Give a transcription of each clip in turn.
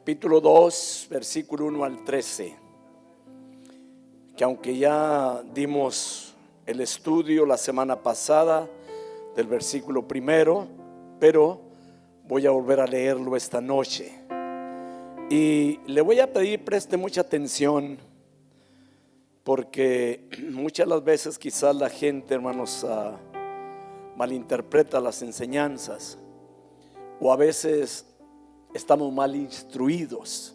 Capítulo 2, versículo 1 al 13, que aunque ya dimos el estudio la semana pasada del versículo primero, pero voy a volver a leerlo esta noche. Y le voy a pedir preste mucha atención, porque muchas de las veces quizás la gente, hermanos, malinterpreta las enseñanzas, o a veces estamos mal instruidos.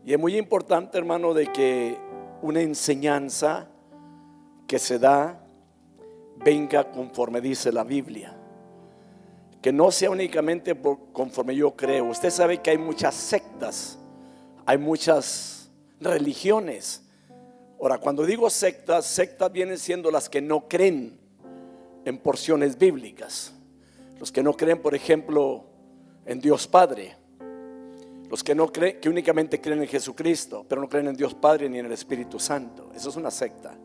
Y es muy importante, hermano, de que una enseñanza que se da venga conforme dice la Biblia, que no sea únicamente conforme yo creo. Usted sabe que hay muchas sectas, hay muchas religiones. Ahora, cuando digo sectas, sectas vienen siendo las que no creen en porciones bíblicas. Los que no creen, por ejemplo, en Dios Padre. Los que no creen, que únicamente creen en Jesucristo, pero no creen en Dios Padre ni en el Espíritu Santo. Eso es una secta.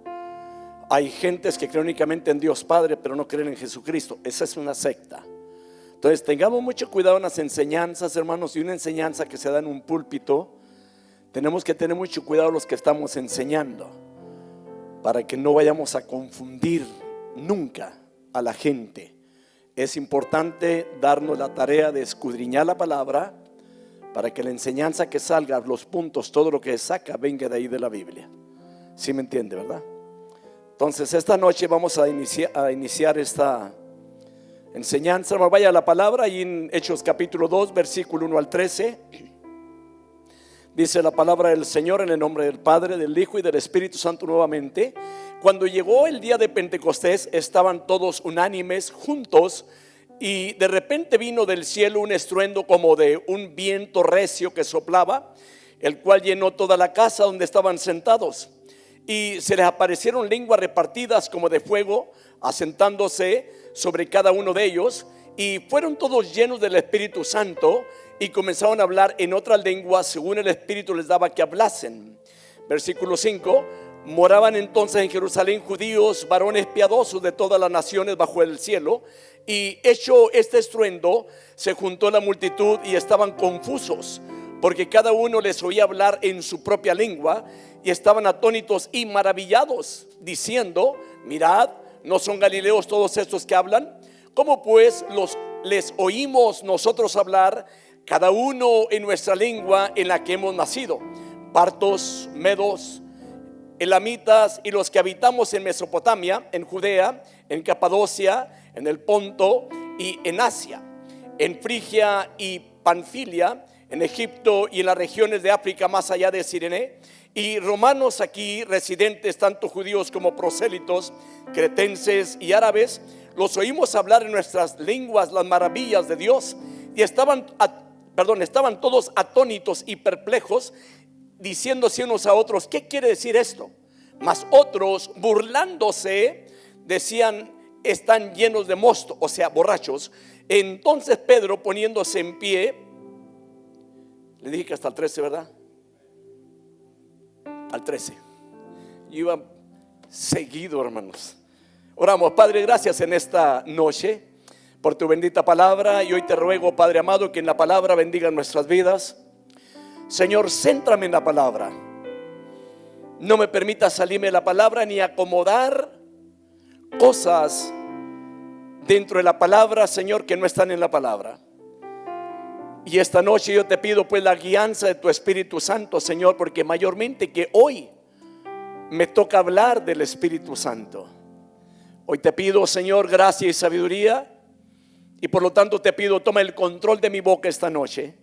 Hay gentes que creen únicamente en Dios Padre, pero no creen en Jesucristo. Esa es una secta. Entonces tengamos mucho cuidado en las enseñanzas, hermanos. Y una enseñanza que se da en un púlpito, tenemos que tener mucho cuidado los que estamos enseñando, para que no vayamos a confundir nunca a la gente. Es importante darnos la tarea de escudriñar la palabra, para que la enseñanza que salga, los puntos, todo lo que saca, venga de ahí de la Biblia. ¿Sí me entiende, verdad? Entonces esta noche vamos a iniciar esta enseñanza. Vaya a la palabra, ahí en Hechos capítulo 2, versículo 1 al 13. Dice la palabra del Señor: en el nombre del Padre, del Hijo y del Espíritu Santo. Nuevamente, cuando llegó el día de Pentecostés, estaban todos unánimes juntos, y de repente vino del cielo un estruendo como de un viento recio que soplaba, el cual llenó toda la casa donde estaban sentados. Y se les aparecieron lenguas repartidas como de fuego, asentándose sobre cada uno de ellos. Y fueron todos llenos del Espíritu Santo, y comenzaron a hablar en otras lenguas según el Espíritu les daba que hablasen. Versículo 5. Moraban entonces en Jerusalén judíos, varones piadosos de todas las naciones bajo el cielo. Y hecho este estruendo, se juntó la multitud y estaban confusos, porque cada uno les oía hablar en su propia lengua, y estaban atónitos y maravillados, diciendo: mirad, ¿no son galileos todos estos que hablan? ¿Cómo pues les oímos nosotros hablar, cada uno en nuestra lengua en la que hemos nacido? Partos, medos, elamitas y los que habitamos en Mesopotamia, en Judea, en Capadocia, en el Ponto y en Asia, en Frigia y Panfilia, en Egipto y en las regiones de África más allá de Cirene, y romanos aquí residentes, tanto judíos como prosélitos, cretenses y árabes, los oímos hablar en nuestras lenguas las maravillas de Dios. Y estaban todos atónitos y perplejos, diciéndose unos a otros: ¿qué quiere decir esto? Mas otros, burlándose, decían: están llenos de mosto, o sea, borrachos. Entonces Pedro, poniéndose en pie, le dije que hasta el 13, ¿verdad? Al 13. Yo iba seguido, hermanos. Oramos. Padre, gracias en esta noche por tu bendita palabra. Y hoy te ruego, Padre amado, que en la palabra bendiga nuestras vidas. Señor, céntrame en la palabra. No me permitas salirme de la palabra ni acomodar cosas dentro de la palabra, Señor, que no están en la palabra. Y esta noche yo te pido pues la guianza de tu Espíritu Santo, Señor, porque mayormente que hoy me toca hablar del Espíritu Santo. Hoy te pido, Señor, gracia y sabiduría, y por lo tanto te pido, toma el control de mi boca esta noche.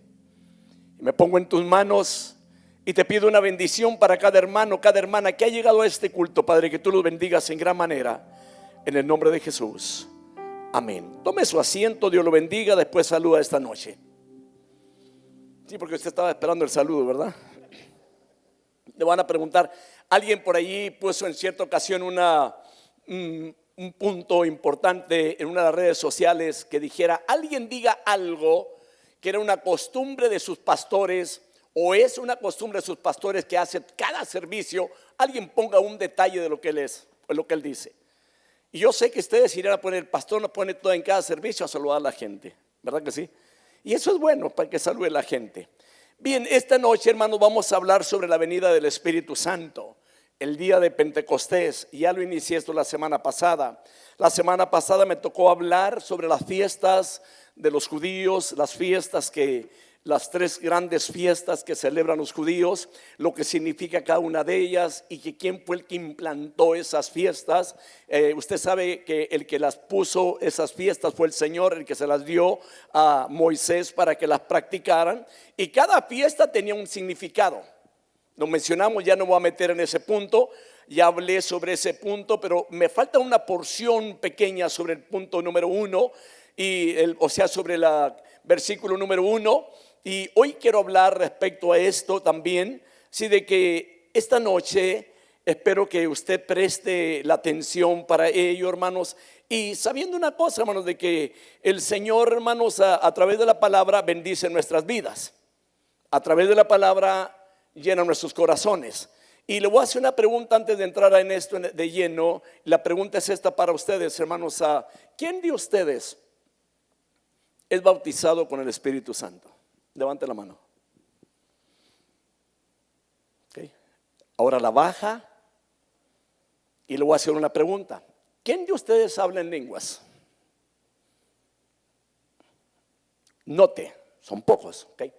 Me pongo en tus manos y te pido una bendición para cada hermano, cada hermana que ha llegado a este culto, Padre, que tú los bendigas en gran manera, en el nombre de Jesús. Amén. Tome su asiento, Dios lo bendiga. Después saluda esta noche. Sí, porque usted estaba esperando el saludo, ¿verdad? Le van a preguntar, alguien por allí puso en cierta ocasión un punto importante en una de las redes sociales que dijera: alguien diga algo que era una costumbre de sus pastores, o es una costumbre de sus pastores que hace cada servicio. Alguien ponga un detalle de lo que él es, o lo que él dice. Y yo sé que ustedes irán a poner: el pastor nos pone todo en cada servicio a saludar a la gente, ¿verdad que sí? Y eso es bueno para que salude la gente. Bien, esta noche, hermanos, vamos a hablar sobre la venida del Espíritu Santo, el día de Pentecostés. Ya lo inicié esto la semana pasada. La semana pasada me tocó hablar sobre las fiestas de los judíos, las tres grandes fiestas que celebran los judíos, lo que significa cada una de ellas y que quién fue el que implantó esas fiestas. Usted sabe que el que las puso esas fiestas fue el Señor, el que se las dio a Moisés para que las practicaran, y cada fiesta tenía un significado. Lo mencionamos, ya no voy a meter en ese punto, ya hablé sobre ese punto, pero me falta una porción pequeña sobre el punto número 1, sobre el versículo número 1. Y hoy quiero hablar respecto a esto también, sí, de que esta noche espero que usted preste la atención para ello, hermanos, y sabiendo una cosa, hermanos, de que el Señor, hermanos, a través de la palabra bendice nuestras vidas, a través de la palabra llena nuestros corazones. Y le voy a hacer una pregunta antes de entrar en esto de lleno. La pregunta es esta para ustedes, hermanos: ¿quién de ustedes es bautizado con el Espíritu Santo? Levante la mano. Okay. Ahora la baja y le voy a hacer una pregunta. ¿Quién de ustedes habla en lenguas? Note, son pocos. Okay.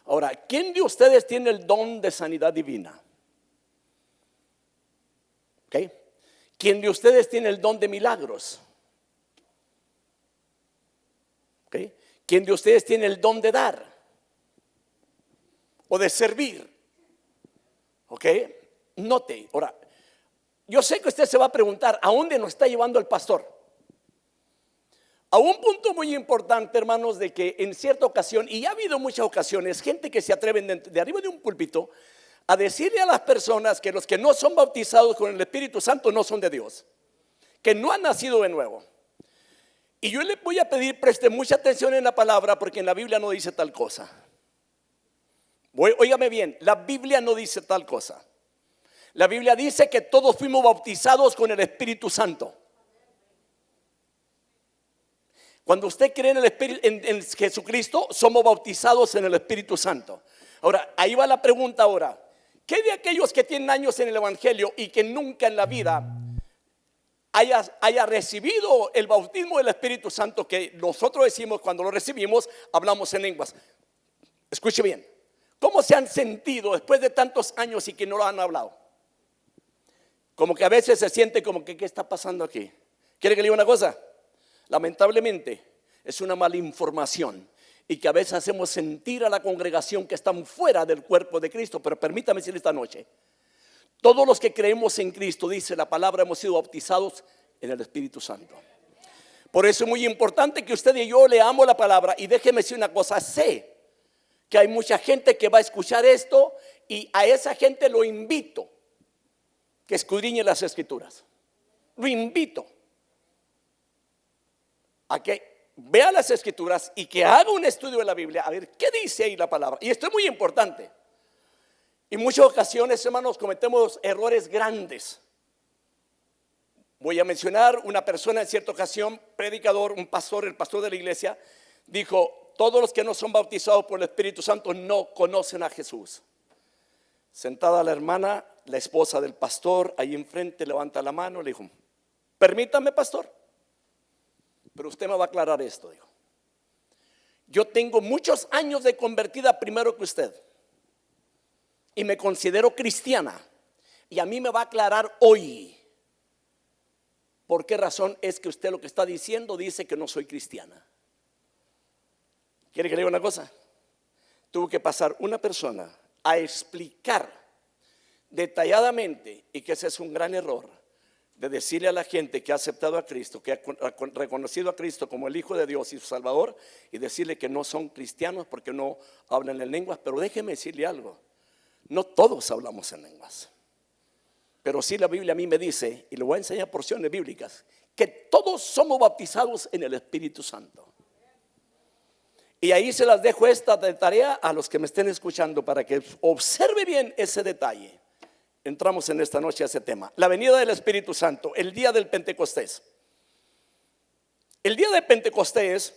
Ahora, ¿quién de ustedes tiene el don de sanidad divina? Okay. ¿Quién de ustedes tiene el don de milagros? Okay. ¿Quién de ustedes tiene el don de dar o de servir? Ok, note. Ahora, yo sé que usted se va a preguntar: ¿a dónde nos está llevando el pastor? A un punto muy importante, hermanos, de que en cierta ocasión, y ha habido muchas ocasiones, gente que se atreven de arriba de un púlpito a decirle a las personas que los que no son bautizados con el Espíritu Santo no son de Dios, que no han nacido de nuevo. Y yo le voy a pedir, preste mucha atención en la palabra, porque en la Biblia no dice tal cosa. Óigame bien, la Biblia no dice tal cosa. La Biblia dice que todos fuimos bautizados con el Espíritu Santo. Cuando usted cree en Jesucristo, somos bautizados en el Espíritu Santo. Ahora, ahí va la pregunta ahora: ¿qué de aquellos que tienen años en el Evangelio y que nunca en la vida haya recibido el bautismo del Espíritu Santo, que nosotros decimos cuando lo recibimos, hablamos en lenguas? Escuche bien. ¿Cómo se han sentido después de tantos años y que no lo han hablado? Como que a veces se siente como que ¿qué está pasando aquí? ¿Quiere que le diga una cosa? Lamentablemente es una mala información, y que a veces hacemos sentir a la congregación que están fuera del cuerpo de Cristo. Pero permítame decirle esta noche: todos los que creemos en Cristo, dice la palabra, hemos sido bautizados en el Espíritu Santo. Por eso es muy importante que usted y yo leamos la palabra. Y déjeme decir una cosa: sé que hay mucha gente que va a escuchar esto, y a esa gente lo invito que escudriñe las Escrituras. Lo invito a que vea las Escrituras y que haga un estudio de la Biblia, a ver qué dice ahí la palabra. Y esto es muy importante. En muchas ocasiones, hermanos, cometemos errores grandes. Voy a mencionar una persona en cierta ocasión, predicador, un pastor, el pastor de la iglesia, dijo: todos los que no son bautizados por el Espíritu Santo no conocen a Jesús. Sentada la hermana, la esposa del pastor, ahí enfrente, levanta la mano, le dijo: permítame, pastor, pero usted me va a aclarar esto. Dijo: yo tengo muchos años de convertida primero que usted, y me considero cristiana, y a mí me va a aclarar hoy por qué razón es que usted lo que está diciendo dice que no soy cristiana. ¿Quiere que le diga una cosa? Tuvo que pasar una persona a explicar detalladamente, y que ese es un gran error, de decirle a la gente que ha aceptado a Cristo, que ha reconocido a Cristo como el Hijo de Dios y su Salvador, y decirle que no son cristianos porque no hablan en lenguas. Pero déjeme decirle algo: no todos hablamos en lenguas, pero sí la Biblia a mí me dice, y le voy a enseñar porciones bíblicas, que todos somos bautizados en el Espíritu Santo. Y ahí se las dejo esta de tarea a los que me estén escuchando, para que observe bien ese detalle. Entramos en esta noche a ese tema: la venida del Espíritu Santo, el día del Pentecostés. El día de Pentecostés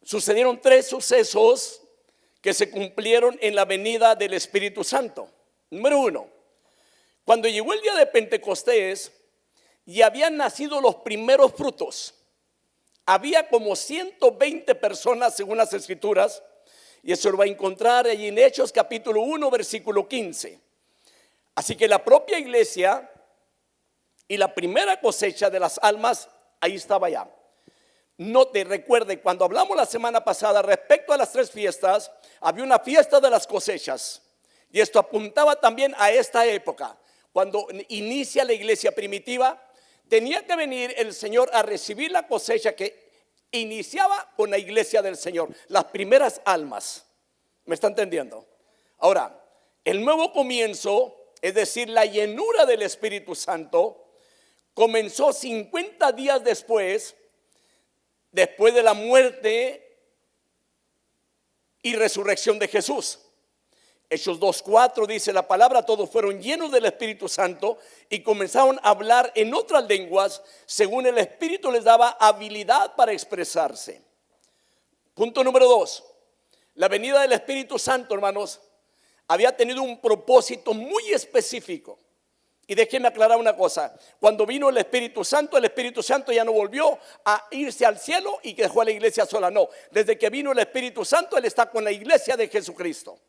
sucedieron tres sucesos que se cumplieron en la venida del Espíritu Santo. Número uno, cuando llegó el día de Pentecostés y habían nacido los primeros frutos, había como 120 personas según las Escrituras, y eso lo va a encontrar allí en Hechos capítulo 1 versículo 15. Así que la propia iglesia y la primera cosecha de las almas ahí estaba ya. No te recuerde, cuando hablamos la semana pasada respecto a las tres fiestas, había una fiesta de las cosechas, y esto apuntaba también a esta época. Cuando inicia la iglesia primitiva, tenía que venir el Señor a recibir la cosecha que iniciaba con la iglesia del Señor, las primeras almas. ¿Me está entendiendo? Ahora, el nuevo comienzo, es decir, la llenura del Espíritu Santo, comenzó 50 días después de la muerte y resurrección de Jesús. Hechos 2:4 dice la palabra: todos fueron llenos del Espíritu Santo y comenzaron a hablar en otras lenguas según el Espíritu les daba habilidad para expresarse. Punto número 2, la venida del Espíritu Santo, hermanos, había tenido un propósito muy específico. Y déjenme aclarar una cosa: cuando vino el Espíritu Santo ya no volvió a irse al cielo y que dejó a la iglesia sola. No, desde que vino el Espíritu Santo, Él está con la iglesia de Jesucristo.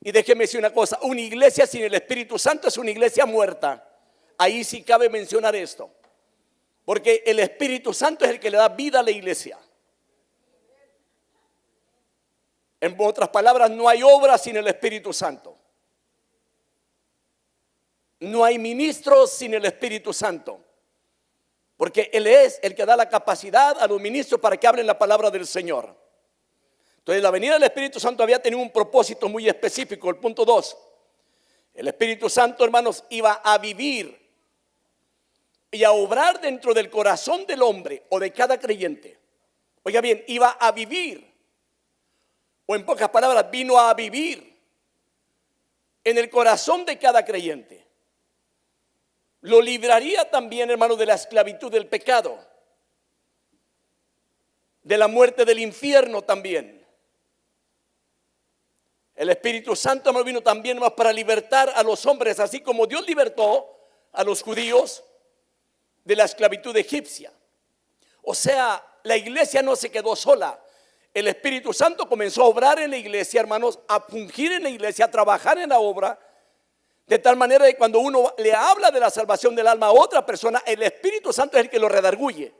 Y déjenme decir una cosa: una iglesia sin el Espíritu Santo es una iglesia muerta. Ahí sí cabe mencionar esto, porque el Espíritu Santo es el que le da vida a la iglesia. En otras palabras, no hay obra sin el Espíritu Santo. No hay ministros sin el Espíritu Santo, porque Él es el que da la capacidad a los ministros para que hablen la palabra del Señor. Entonces la venida del Espíritu Santo había tenido un propósito muy específico. El punto 2, el Espíritu Santo, hermanos, iba a vivir y a obrar dentro del corazón del hombre o de cada creyente. Oiga bien, iba a vivir, o en pocas palabras, vino a vivir en el corazón de cada creyente. Lo libraría también, hermano, de la esclavitud del pecado, de la muerte del infierno también. El Espíritu Santo, hermano, vino también más para libertar a los hombres, así como Dios libertó a los judíos de la esclavitud egipcia. O sea, la iglesia no se quedó sola. El Espíritu Santo comenzó a obrar en la iglesia, hermanos, a fungir en la iglesia, a trabajar en la obra. De tal manera que cuando uno le habla de la salvación del alma a otra persona, el Espíritu Santo es el que lo redarguye.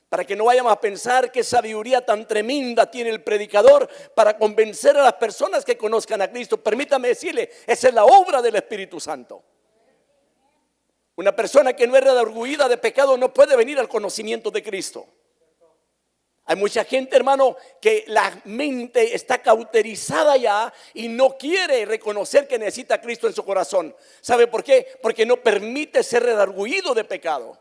Para que no vayamos a pensar qué sabiduría tan tremenda tiene el predicador para convencer a las personas que conozcan a Cristo. Permítame decirle, esa es la obra del Espíritu Santo. Una persona que no es redarguida de pecado no puede venir al conocimiento de Cristo. Hay mucha gente, hermano, que la mente está cauterizada ya y no quiere reconocer que necesita a Cristo en su corazón. ¿Sabe por qué? Porque no permite ser redarguido de pecado.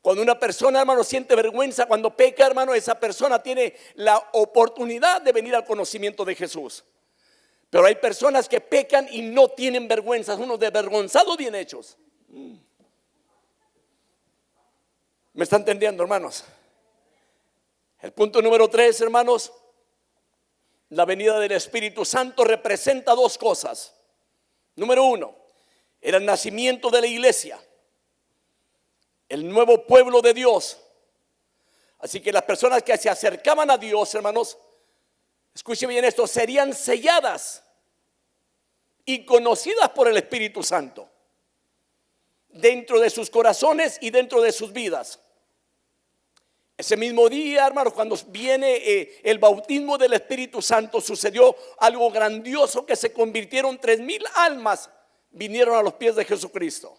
Cuando una persona, hermano, siente vergüenza cuando peca, hermano, esa persona tiene la oportunidad de venir al conocimiento de Jesús. Pero hay personas que pecan y no tienen vergüenza, unos desvergonzados bien hechos. ¿Me está entendiendo, hermanos? El punto número 3, hermanos, la venida del Espíritu Santo representa dos cosas. Número 1, era el nacimiento de la iglesia, el nuevo pueblo de Dios. Así que las personas que se acercaban a Dios, hermanos, escuchen bien esto, serían selladas y conocidas por el Espíritu Santo dentro de sus corazones y dentro de sus vidas. Ese mismo día, hermanos, cuando viene el bautismo del Espíritu Santo, sucedió algo grandioso, que se convirtieron 3,000 almas, vinieron a los pies de Jesucristo.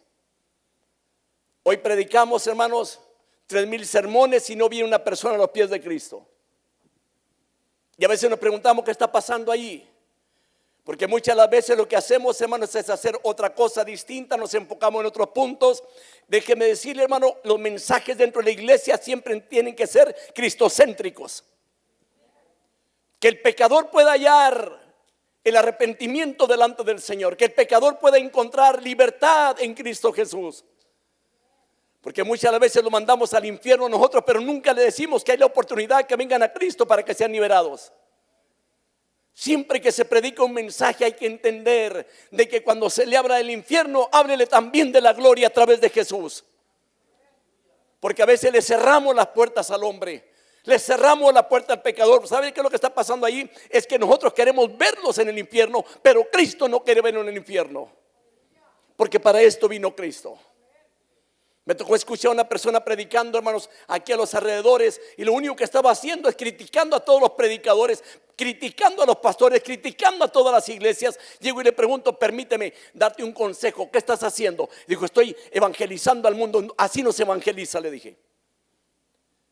Hoy predicamos, hermanos, 3,000 sermones y no viene una persona a los pies de Cristo. Y a veces nos preguntamos qué está pasando allí. Porque muchas de las veces lo que hacemos, hermanos, es hacer otra cosa distinta, nos enfocamos en otros puntos. Déjeme decirle, hermano, los mensajes dentro de la iglesia siempre tienen que ser cristocéntricos. Que el pecador pueda hallar el arrepentimiento delante del Señor, que el pecador pueda encontrar libertad en Cristo Jesús. Porque muchas de las veces lo mandamos al infierno nosotros, pero nunca le decimos que hay la oportunidad que vengan a Cristo para que sean liberados. Siempre que se predica un mensaje hay que entender de que cuando se le habla del infierno, háblele también de la gloria a través de Jesús. Porque a veces le cerramos las puertas al hombre, le cerramos la puerta al pecador. ¿Sabe qué es lo que está pasando ahí? Es que nosotros queremos verlos en el infierno, pero Cristo no quiere verlos en el infierno. Porque para esto vino Cristo. Me tocó escuchar a una persona predicando, hermanos, aquí a los alrededores, y lo único que estaba haciendo es criticando a todos los predicadores, criticando a los pastores, criticando a todas las iglesias. Llego y le pregunto: permíteme darte un consejo, ¿qué estás haciendo? Dijo: estoy evangelizando al mundo. Así no se evangeliza, le dije.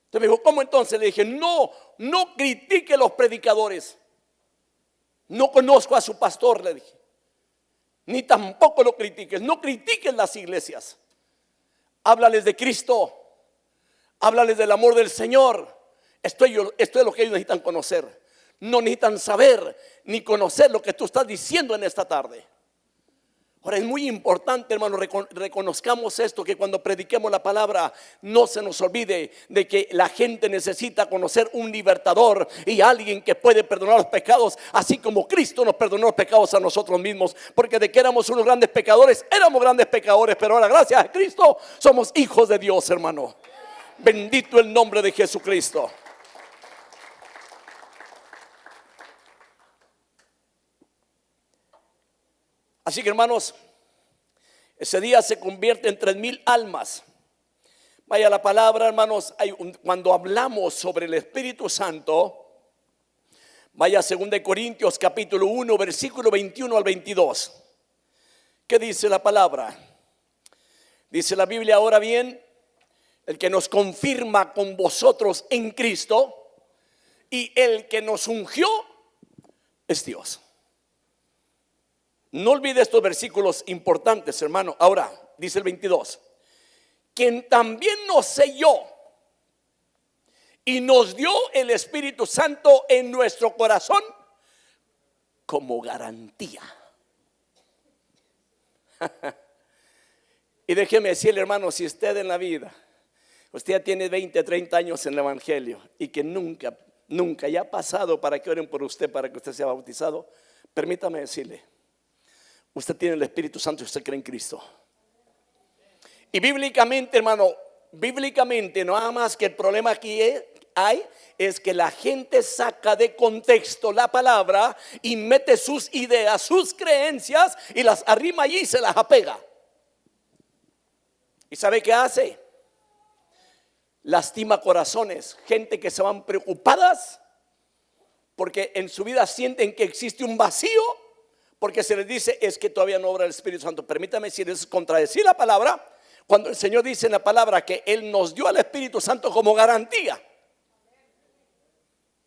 Entonces me dijo: ¿cómo entonces? Le dije: no critique a los predicadores. No conozco a su pastor, le dije. Ni tampoco lo critiques, no critiques las iglesias. Háblales de Cristo, háblales del amor del Señor. Esto es lo que ellos necesitan conocer. No necesitan saber ni conocer lo que tú estás diciendo en esta tarde. Ahora es muy importante, hermano, reconozcamos esto, que cuando prediquemos la palabra no se nos olvide de que la gente necesita conocer un libertador y alguien que puede perdonar los pecados, así como Cristo nos perdonó los pecados a nosotros mismos. Porque de que éramos unos grandes pecadores, pero ahora gracias a Cristo somos hijos de Dios, hermano. Bendito el nombre de Jesucristo. Así que, hermanos, ese día se convierte en 3,000 almas. Vaya la palabra, hermanos, cuando hablamos sobre el Espíritu Santo, vaya a 2 Corintios capítulo 1, versículo 21 al 22. ¿Qué dice la palabra? Dice la Biblia: ahora bien, el que nos confirma con vosotros en Cristo y el que nos ungió es Dios. No olvide estos versículos importantes, hermano. Ahora, dice el 22: quien también nos selló y nos dio el Espíritu Santo en nuestro corazón como garantía. Y déjeme decirle, hermano, si usted en la vida, usted ya tiene 20, 30 años en el evangelio y que nunca ya ha pasado para que oren por usted, para que usted sea bautizado, permítame decirle: usted tiene el Espíritu Santo y usted cree en Cristo. Y bíblicamente, hermano, nada más que el problema aquí es que la gente saca de contexto la palabra y mete sus ideas, sus creencias y las arrima allí y se las apega. ¿Y sabe qué hace? Lastima corazones. Gente que se van preocupadas porque en su vida sienten que existe un vacío, porque se les dice: es que todavía no obra el Espíritu Santo. Permítame decir, es contradecir la palabra cuando el Señor dice en la palabra que Él nos dio al Espíritu Santo como garantía.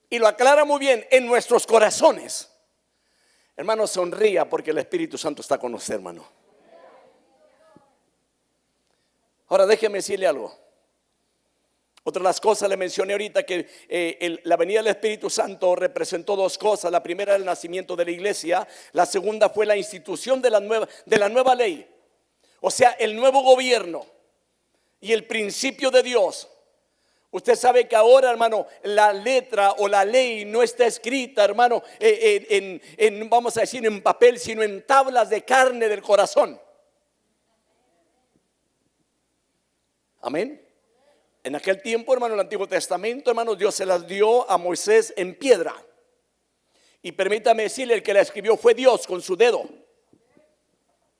Y lo aclara muy bien: en nuestros corazones. Hermano, sonría porque el Espíritu Santo está con usted, hermano. Ahora déjeme decirle algo. Otra de las cosas le mencioné ahorita, que la venida del Espíritu Santo representó dos cosas. La primera, el nacimiento de la iglesia. La segunda fue la institución de la nueva ley. O sea, el nuevo gobierno y el principio de Dios. Usted sabe que ahora, hermano, la letra o la ley no está escrita, hermano, vamos a decir, en papel, sino en tablas de carne del corazón. Amén. En aquel tiempo, hermano, en el Antiguo Testamento, hermano, Dios se las dio a Moisés en piedra. Y permítame decirle, el que la escribió fue Dios con su dedo.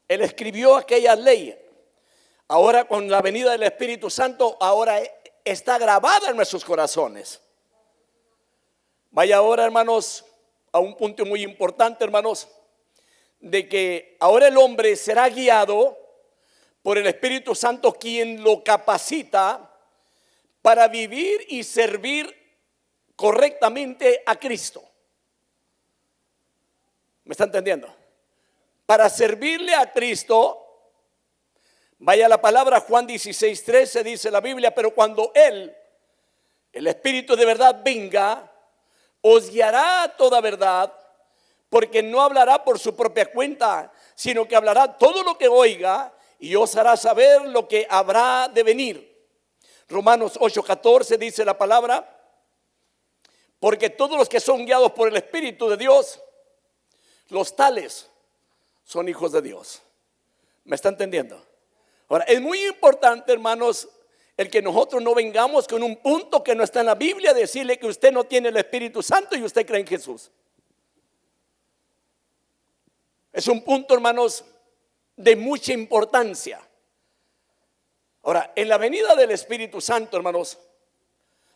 Él escribió aquella ley. Ahora, con la venida del Espíritu Santo, ahora está grabada en nuestros corazones. Vaya ahora, hermanos, a un punto muy importante, hermanos, de que ahora el hombre será guiado por el Espíritu Santo, quien lo capacita para vivir y servir correctamente a Cristo. ¿Me está entendiendo? Para servirle a Cristo. Vaya la palabra, Juan 16:13 dice la Biblia: pero cuando Él, el Espíritu de verdad, venga, os guiará a toda verdad, porque no hablará por su propia cuenta, sino que hablará todo lo que oiga y os hará saber lo que habrá de venir. Romanos 8:14 dice la palabra: porque todos los que son guiados por el Espíritu de Dios, Los tales son hijos de Dios. ¿Me está entendiendo? Ahora, es muy importante, hermanos, el que nosotros no vengamos con un punto que no está en la Biblia, decirle que usted no tiene el Espíritu Santo y usted cree en Jesús. Es un punto, hermanos, de mucha importancia. Ahora, en la venida del Espíritu Santo, hermanos,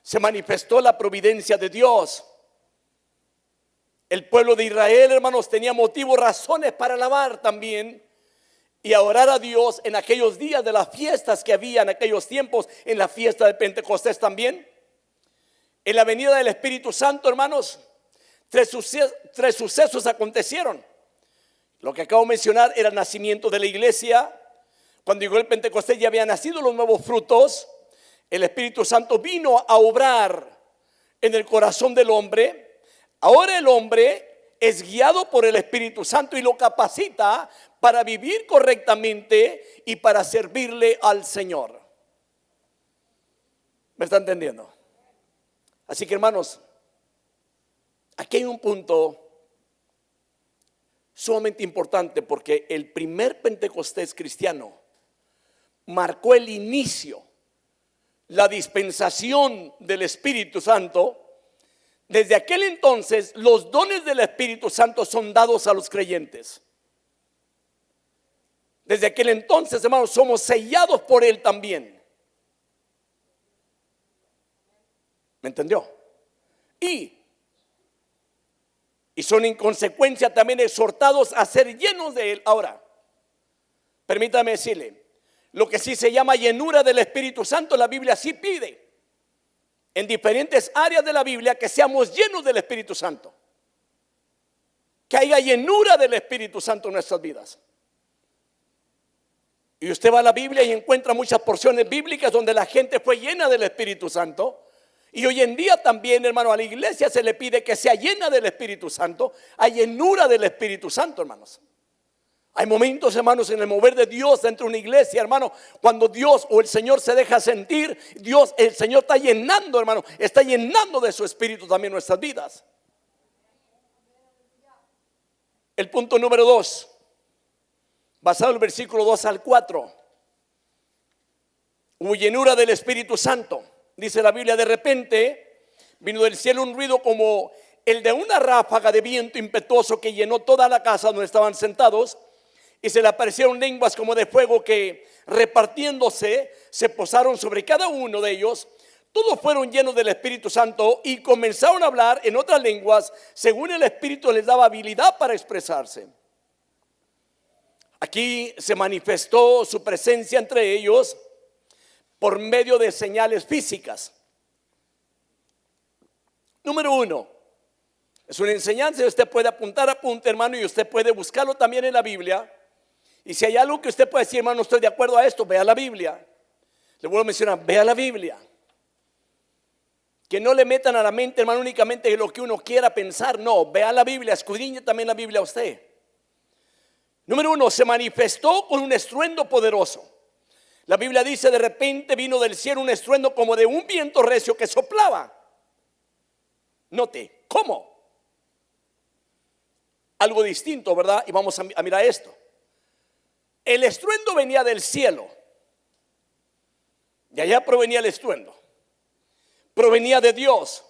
se manifestó la providencia de Dios. El pueblo de Israel, hermanos, tenía motivos, razones para alabar también y a orar a Dios en aquellos días de las fiestas que había en aquellos tiempos, en la fiesta de Pentecostés también. En la venida del Espíritu Santo, hermanos, tres sucesos acontecieron. Lo que acabo de mencionar era el nacimiento de la iglesia. Cuando llegó el Pentecostés ya habían nacido los nuevos frutos. El Espíritu Santo vino a obrar en el corazón del hombre. Ahora el hombre es guiado por el Espíritu Santo y lo capacita para vivir correctamente y para servirle al Señor. ¿Me está entendiendo? Así que, hermanos, aquí hay un punto sumamente importante, porque el primer Pentecostés cristiano marcó el inicio, la dispensación del Espíritu Santo. Desde aquel entonces los dones del Espíritu Santo son dados a los creyentes. Desde aquel entonces, hermanos, somos sellados por Él también. ¿Me entendió? Y son en consecuencia también exhortados a ser llenos de Él. Ahora, permítame decirle, lo que sí se llama llenura del Espíritu Santo, la Biblia sí pide en diferentes áreas de la Biblia que seamos llenos del Espíritu Santo, que haya llenura del Espíritu Santo en nuestras vidas. Y usted va a la Biblia y encuentra muchas porciones bíblicas donde la gente fue llena del Espíritu Santo. Y hoy en día también, hermano, a la iglesia se le pide que sea llena del Espíritu Santo. Hay llenura del Espíritu Santo, hermanos. Hay momentos, hermanos, en el mover de Dios dentro de una iglesia, hermano, cuando Dios o el Señor se deja sentir, el Señor está llenando, hermano, está llenando de su Espíritu también nuestras vidas. El punto número 2, basado en el versículo 2 al 4. Hubo llenura del Espíritu Santo. Dice la Biblia, de repente vino del cielo un ruido como el de una ráfaga de viento impetuoso que llenó toda la casa donde estaban sentados, y se le aparecieron lenguas como de fuego que, repartiéndose, se posaron sobre cada uno de ellos. Todos fueron llenos del Espíritu Santo y comenzaron a hablar en otras lenguas según el Espíritu les daba habilidad para expresarse. Aquí se manifestó su presencia entre ellos por medio de señales físicas. Número 1, es una enseñanza y usted puede apuntar, apunte, hermano, y usted puede buscarlo también en la Biblia. Y si hay algo que usted puede decir, hermano, no estoy de acuerdo a esto, vea la Biblia. Le vuelvo a mencionar, vea la Biblia. Que no le metan a la mente, hermano, únicamente lo que uno quiera pensar. No, vea la Biblia, escudriñe también la Biblia a usted. Número 1, se manifestó con un estruendo poderoso. La Biblia dice, de repente vino del cielo un estruendo como de un viento recio que soplaba. Note, ¿cómo? Algo distinto, ¿verdad? Y vamos a mirar esto. El estruendo venía del cielo. De allá provenía el estruendo. Provenía de Dios.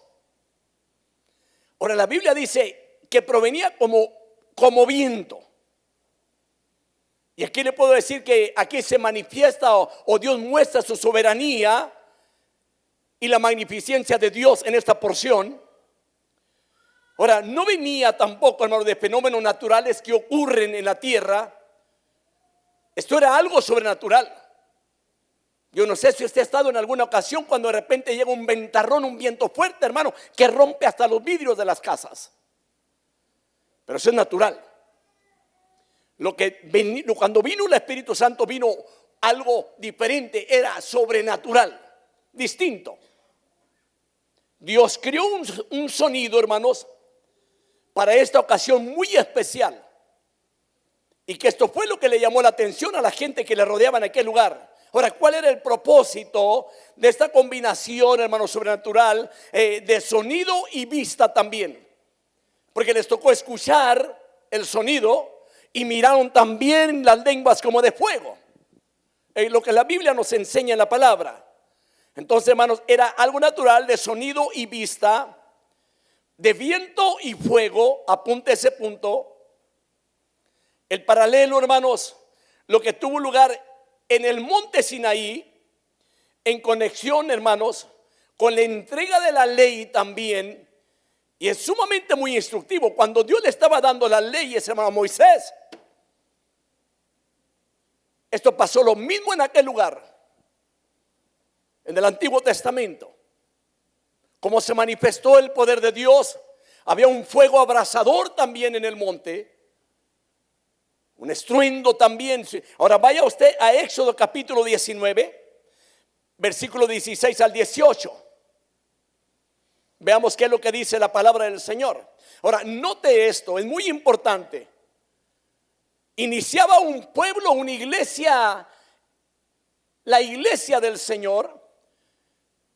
Ahora la Biblia dice que provenía como viento. Y aquí le puedo decir que aquí se manifiesta o Dios muestra su soberanía y la magnificencia de Dios en esta porción. Ahora, no venía tampoco, hermano, de fenómenos naturales que ocurren en la tierra. Esto era algo sobrenatural. Yo no sé si usted ha estado en alguna ocasión cuando de repente llega un ventarrón, un viento fuerte, hermano, que rompe hasta los vidrios de las casas. Pero eso es natural. Cuando vino el Espíritu Santo vino algo diferente, era sobrenatural, distinto. Dios creó un sonido, hermanos, para esta ocasión muy especial. Y que esto fue lo que le llamó la atención a la gente que le rodeaba en aquel lugar. Ahora, ¿cuál era el propósito de esta combinación, hermano, sobrenatural, de sonido y vista también? Porque les tocó escuchar el sonido y miraron también las lenguas como de fuego. Es lo que la Biblia nos enseña en la palabra. Entonces, hermanos, era algo natural de sonido y vista, de viento y fuego. Apunte ese punto. El paralelo, hermanos, lo que tuvo lugar en el monte Sinaí, en conexión, hermanos, con la entrega de la ley también. Y es sumamente muy instructivo. Cuando Dios le estaba dando las leyes, hermano, a Moisés, esto pasó lo mismo en aquel lugar, en el Antiguo Testamento. Como se manifestó el poder de Dios, había un fuego abrasador también en el monte, un estruendo también. Ahora vaya usted a Éxodo capítulo 19, versículo 16 al 18. Veamos qué es lo que dice la palabra del Señor. Ahora, note esto, es muy importante. Iniciaba un pueblo, una iglesia, la iglesia del Señor.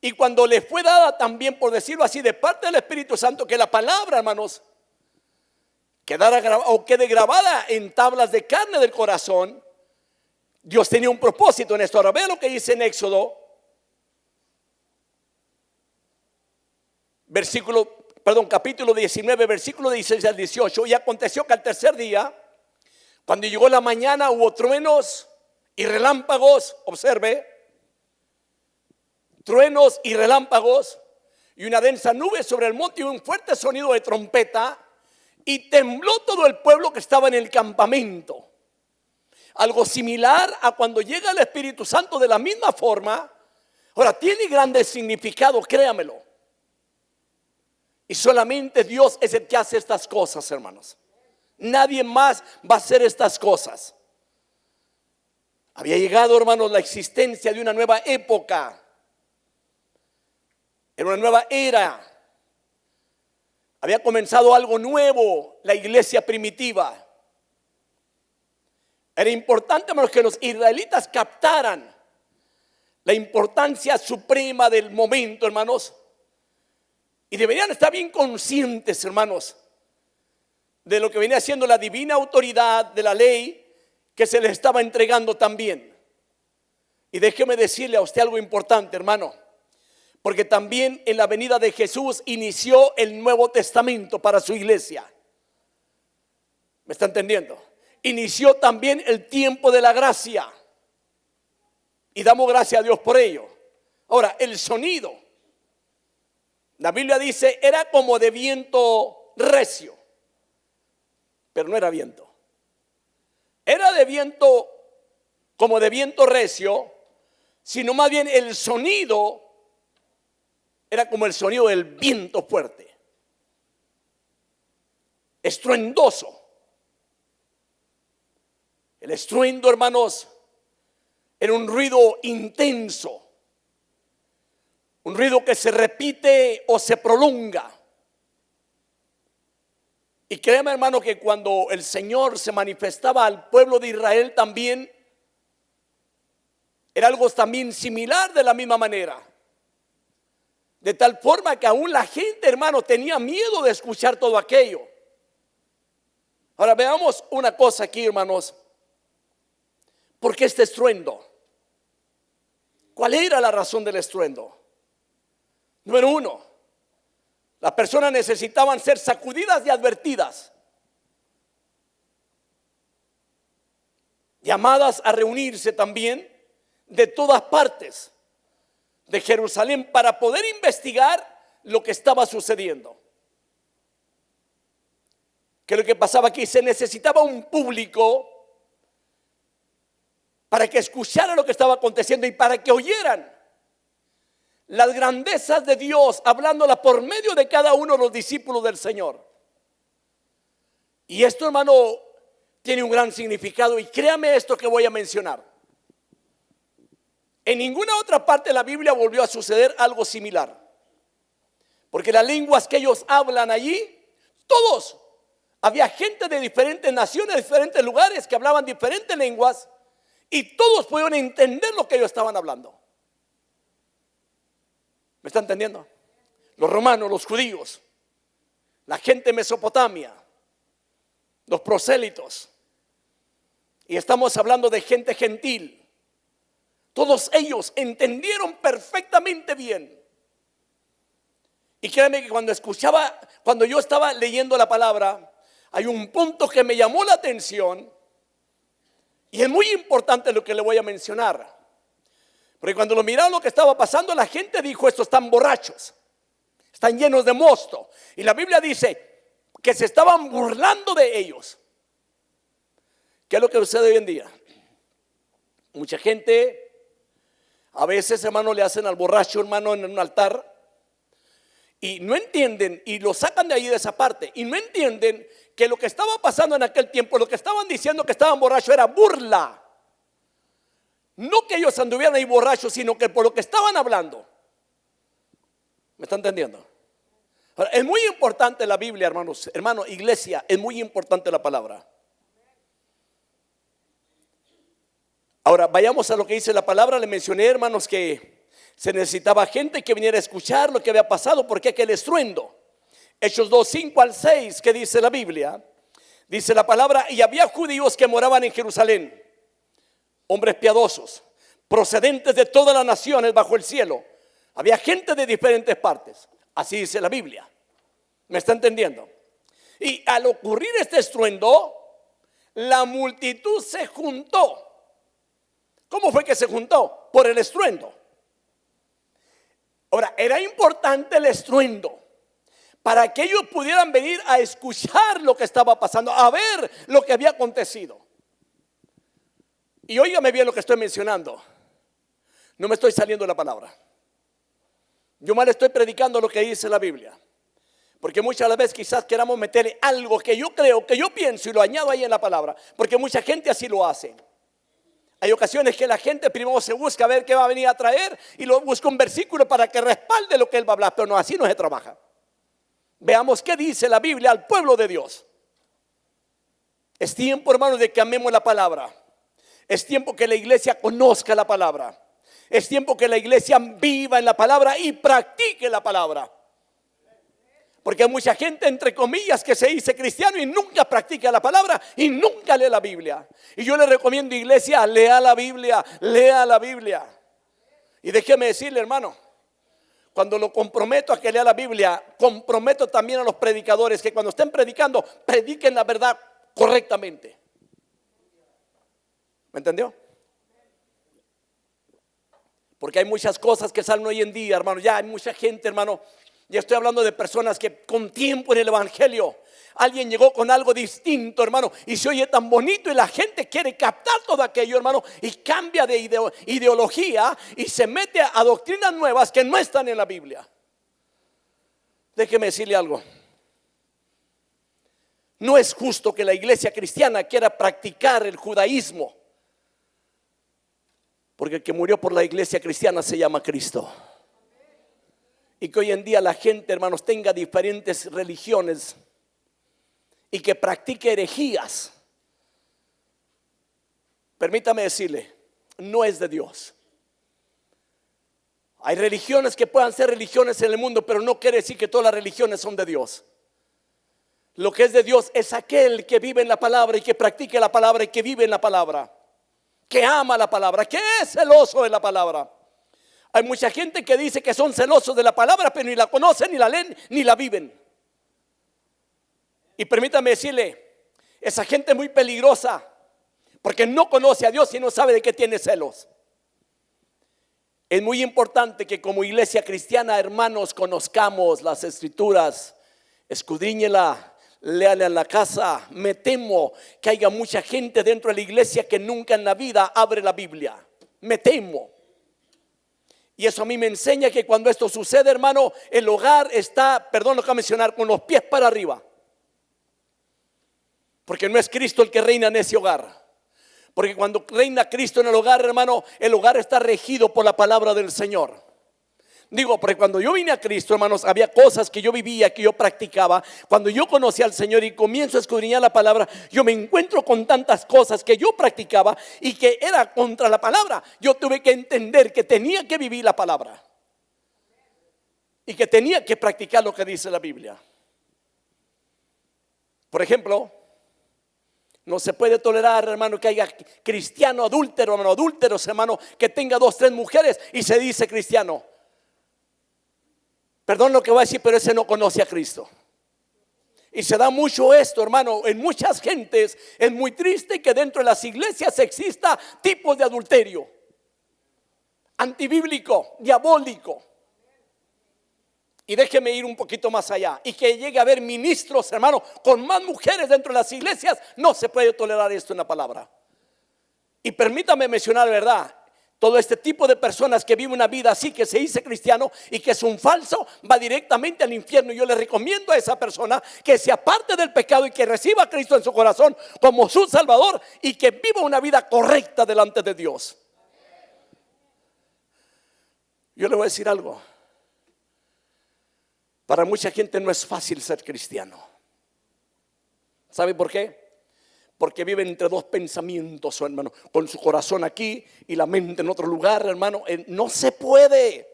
Y cuando le fue dada también, por decirlo así, de parte del Espíritu Santo, que la palabra, hermanos, quede grabada en tablas de carne del corazón, Dios tenía un propósito en esto. Ahora vea lo que dice en Éxodo capítulo 19, versículo 16 al 18. Y aconteció que al tercer día, cuando llegó la mañana, hubo truenos y relámpagos. Observe, truenos y relámpagos, y una densa nube sobre el monte, y un fuerte sonido de trompeta, y tembló todo el pueblo que estaba en el campamento. Algo similar a cuando llega el Espíritu Santo, de la misma forma. Ahora, tiene grande significado, créamelo. Y solamente Dios es el que hace estas cosas, hermanos. Nadie más va a hacer estas cosas. Había llegado, hermanos, la existencia de una nueva época. Era una nueva era. Había comenzado algo nuevo, la iglesia primitiva. Era importante, hermanos, que los israelitas captaran la importancia suprema del momento, hermanos. Y deberían estar bien conscientes, hermanos, de lo que venía siendo la divina autoridad de la ley que se les estaba entregando también. Y déjeme decirle a usted algo importante, hermano, porque también en la venida de Jesús inició el Nuevo Testamento para su iglesia. ¿Me está entendiendo? Inició también el tiempo de la gracia. Y damos gracias a Dios por ello. Ahora, el sonido, la Biblia dice, era como de viento recio. Pero no era viento. Era de viento, como de viento recio, sino más bien el sonido era como el sonido del viento fuerte, estruendoso. El estruendo, hermanos, era un ruido intenso, un ruido que se repite o se prolonga. Y créeme, hermano, que cuando el Señor se manifestaba al pueblo de Israel también, era algo también similar de la misma manera. De tal forma que aún la gente, hermano, tenía miedo de escuchar todo aquello. Ahora veamos una cosa aquí, hermanos. ¿Por qué este estruendo? ¿Cuál era la razón del estruendo? Número uno, las personas necesitaban ser sacudidas y advertidas, llamadas a reunirse también de todas partes de Jerusalén para poder investigar lo que estaba sucediendo. ¿Qué es lo que pasaba aquí? Se necesitaba un público para que escucharan lo que estaba aconteciendo y para que oyeran las grandezas de Dios, hablándola por medio de cada uno de los discípulos del Señor. Y esto, hermano, tiene un gran significado, y créame esto que voy a mencionar. En ninguna otra parte de la Biblia volvió a suceder algo similar, porque las lenguas que ellos hablan allí, todos, había gente de diferentes naciones, de diferentes lugares que hablaban diferentes lenguas, y todos podían entender lo que ellos estaban hablando. ¿Me está entendiendo? Los romanos, los judíos, la gente de Mesopotamia, los prosélitos. Y estamos hablando de gente gentil. Todos ellos entendieron perfectamente bien. Y créanme que cuando yo estaba leyendo la palabra, hay un punto que me llamó la atención. Y es muy importante lo que le voy a mencionar. Porque cuando lo miraron lo que estaba pasando, la gente dijo: estos están borrachos, están llenos de mosto. Y la Biblia dice que se estaban burlando de ellos. ¿Qué es lo que sucede hoy en día? Mucha gente, a veces, hermano, le hacen al borracho, hermano, en un altar, y no entienden, y lo sacan de ahí, de esa parte, y no entienden que lo que estaba pasando en aquel tiempo, lo que estaban diciendo que estaban borrachos, era burla. No que ellos anduvieran ahí borrachos, sino que por lo que estaban hablando. ¿Me está entendiendo? Ahora, es muy importante la Biblia, hermanos. Hermano, iglesia, es muy importante la palabra. Ahora, vayamos a lo que dice la palabra. Le mencioné, hermanos, que se necesitaba gente que viniera a escuchar lo que había pasado, porque aquel estruendo. Hechos 2, 5 al 6, que dice la Biblia. Dice la palabra: y había judíos que moraban en Jerusalén, hombres piadosos, procedentes de todas las naciones bajo el cielo. Había gente de diferentes partes. Así dice la Biblia. ¿Me está entendiendo? Y al ocurrir este estruendo, la multitud se juntó. ¿Cómo fue que se juntó? Por el estruendo. Ahora, era importante el estruendo para que ellos pudieran venir a escuchar lo que estaba pasando, a ver lo que había acontecido. Y óigame bien lo que estoy mencionando. No me estoy saliendo de la palabra. Yo mal estoy predicando lo que dice la Biblia. Porque muchas veces quizás queramos meterle algo que yo creo, que yo pienso, y lo añado ahí en la palabra. Porque mucha gente así lo hace. Hay ocasiones que la gente primero se busca a ver qué va a venir a traer, y lo busca un versículo para que respalde lo que él va a hablar. Pero no, así no se trabaja. Veamos qué dice la Biblia al pueblo de Dios. Es tiempo, hermanos, de que amemos la palabra. Es tiempo que la iglesia conozca la palabra. Es tiempo que la iglesia viva en la palabra y practique la palabra. Porque hay mucha gente, entre comillas, que se dice cristiano y nunca practica la palabra y nunca lee la Biblia. Y yo le recomiendo, iglesia, lea la Biblia, lea la Biblia. Y déjeme decirle, hermano, cuando lo comprometo a que lea la Biblia, comprometo también a los predicadores que cuando estén predicando, prediquen la verdad correctamente. ¿Me entendió? Porque hay muchas cosas que salen hoy en día, hermano. Ya hay mucha gente, hermano. Ya estoy hablando de personas que con tiempo en el evangelio, alguien llegó con algo distinto, hermano, y se oye tan bonito, y la gente quiere captar todo aquello, hermano, y cambia de ideología y se mete a doctrinas nuevas que no están en la Biblia. Déjeme decirle algo. No es justo que la iglesia cristiana quiera practicar el judaísmo, porque el que murió por la iglesia cristiana se llama Cristo. Y que hoy en día la gente, hermanos, tenga diferentes religiones y que practique herejías. Permítame decirle, no es de Dios. Hay religiones que puedan ser religiones en el mundo, pero no quiere decir que todas las religiones son de Dios. Lo que es de Dios es aquel que vive en la palabra y que practique la palabra y que vive en la palabra, que ama la palabra, que es celoso de la palabra. Hay mucha gente que dice que son celosos de la palabra, pero ni la conocen, ni la leen, ni la viven. Y permítame decirle, esa gente es muy peligrosa, porque no conoce a Dios y no sabe de qué tiene celos. Es muy importante que como iglesia cristiana, hermanos, conozcamos las escrituras, escudriñela, léala en la casa. Me temo que haya mucha gente dentro de la iglesia que nunca en la vida abre la Biblia. Me temo. Y eso a mí me enseña que cuando esto sucede, hermano, el hogar está, perdón lo que voy a mencionar, con los pies para arriba. Porque no es Cristo el que reina en ese hogar. Porque cuando reina Cristo en el hogar, hermano, el hogar está regido por la palabra del Señor. Digo, porque cuando yo vine a Cristo, hermanos, había cosas que yo vivía, que yo practicaba. Cuando yo conocí al Señor y comienzo a escudriñar la palabra, yo me encuentro con tantas cosas que yo practicaba y que era contra la palabra. Yo tuve que entender que tenía que vivir la palabra y que tenía que practicar lo que dice la Biblia. Por ejemplo, No se puede tolerar, hermano, que haya cristiano adúltero, hermano, adúlteros, hermano, que tenga 2, 3 mujeres y se dice cristiano. Perdón lo que voy a decir, pero ese no conoce a Cristo. Y se da mucho esto, hermano, en muchas gentes. Es muy triste que dentro de las iglesias exista tipos de adulterio antibíblico, diabólico. Y déjeme ir un poquito más allá. Y que llegue a haber ministros, hermano, con más mujeres dentro de las iglesias. No se puede tolerar esto en la palabra. Y permítame mencionar, ¿verdad? Todo este tipo de personas que viven una vida así, que se dice cristiano y que es un falso, va directamente al infierno. Yo le recomiendo a esa persona que se aparte del pecado y que reciba a Cristo en su corazón como su Salvador y que viva una vida correcta delante de Dios. Yo le voy a decir algo. Para mucha gente no es fácil ser cristiano. ¿Sabe por qué? Porque viven entre 2 pensamientos, hermano, con su corazón aquí y la mente en otro lugar, hermano. No se puede.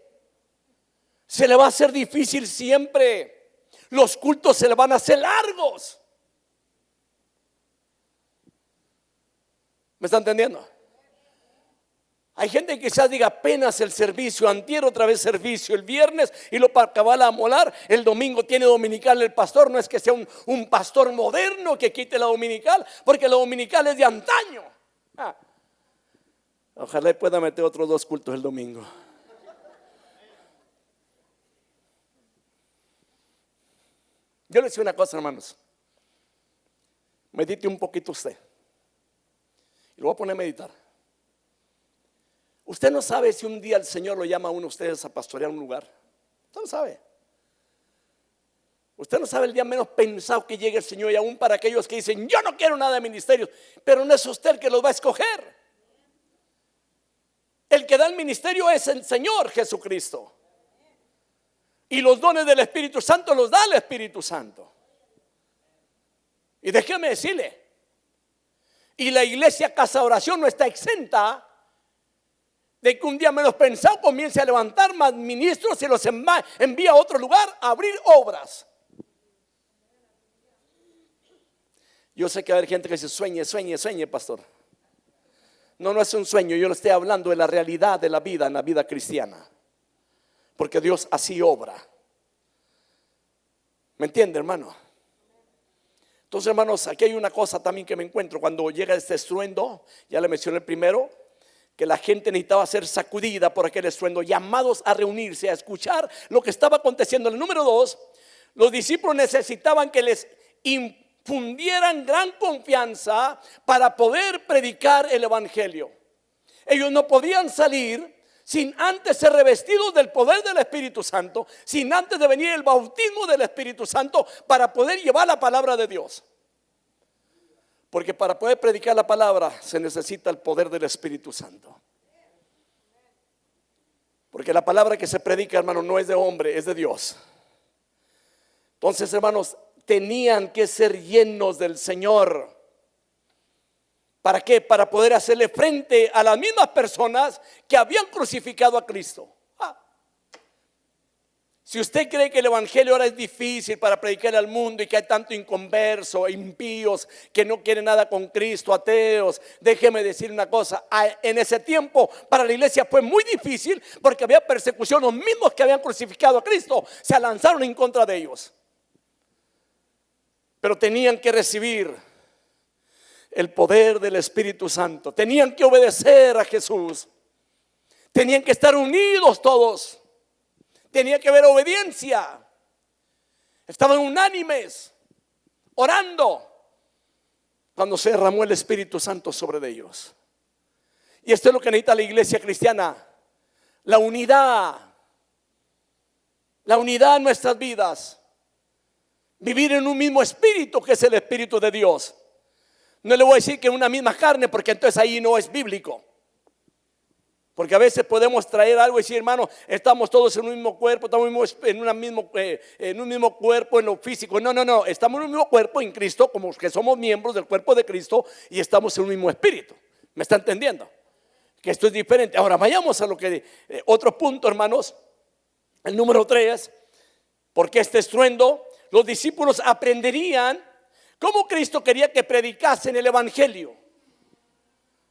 Se le va a hacer difícil siempre. Los cultos se le van a hacer largos. ¿Me está entendiendo? Hay gente que quizás diga apenas el servicio, antier otra vez servicio, el viernes y lo para acabar a molar, el domingo tiene dominical el pastor. No es que sea un pastor moderno que quite la dominical, porque la dominical es de antaño. Ojalá pueda meter otros 2 cultos el domingo. Yo les digo una cosa, hermanos. Medite un poquito usted. Y lo voy a poner a meditar. Usted no sabe si un día el Señor lo llama a uno de ustedes a pastorear un lugar. Usted no sabe. Usted no sabe el día menos pensado que llegue el Señor. Y aún para aquellos que dicen yo no quiero nada de ministerios, pero no es usted el que los va a escoger. El que da el ministerio es el Señor Jesucristo. Y los dones del Espíritu Santo los da el Espíritu Santo. Y déjeme decirle, y la iglesia Casa de Oración no está exenta de que un día menos pensado comience a levantar más ministros y los envía a otro lugar a abrir obras. Yo sé que va a haber gente que dice sueñe, pastor. No es un sueño. Yo le estoy hablando de la realidad de la vida en la vida cristiana, porque Dios así obra. ¿Me entiende, hermano? Entonces, hermanos, aquí hay una cosa también que me encuentro cuando llega este estruendo. Ya le mencioné el primero, que la gente necesitaba ser sacudida por aquel estruendo, llamados a reunirse, a escuchar lo que estaba aconteciendo. El número 2, los discípulos necesitaban que les infundieran gran confianza para poder predicar el evangelio. Ellos no podían salir sin antes ser revestidos del poder del Espíritu Santo, sin antes de venir el bautismo del Espíritu Santo para poder llevar la palabra de Dios. Porque para poder predicar la palabra se necesita el poder del Espíritu Santo. Porque la palabra que se predica, hermano, no es de hombre, es de Dios. Entonces, hermanos, tenían que ser llenos del Señor. ¿Para qué? Para poder hacerle frente a las mismas personas que habían crucificado a Cristo. Si usted cree que el evangelio ahora es difícil para predicar al mundo y que hay tanto inconverso, impíos que no quieren nada con Cristo, ateos, déjeme decir una cosa. En ese tiempo para la iglesia fue muy difícil porque había persecución. Los mismos que habían crucificado a Cristo se lanzaron en contra de ellos, pero tenían que recibir el poder del Espíritu Santo. Tenían que obedecer a Jesús. Tenían que estar unidos todos. Tenía que haber obediencia. Estaban unánimes, orando, cuando se derramó el Espíritu Santo sobre ellos. Y esto es lo que necesita la iglesia cristiana: la unidad. La unidad en nuestras vidas. Vivir en un mismo espíritu, que es el Espíritu de Dios. No le voy a decir que en una misma carne, porque entonces ahí no es bíblico. Porque a veces podemos traer algo y decir, hermano, estamos todos en un mismo cuerpo, estamos en un mismo cuerpo en lo físico. No, estamos en un mismo cuerpo en Cristo, como que somos miembros del cuerpo de Cristo y estamos en un mismo espíritu. ¿Me está entendiendo? Que esto es diferente. Ahora vayamos a lo que otro punto, hermanos. El número 3, porque este estruendo, los discípulos aprenderían ¿Cómo Cristo quería que predicasen el evangelio?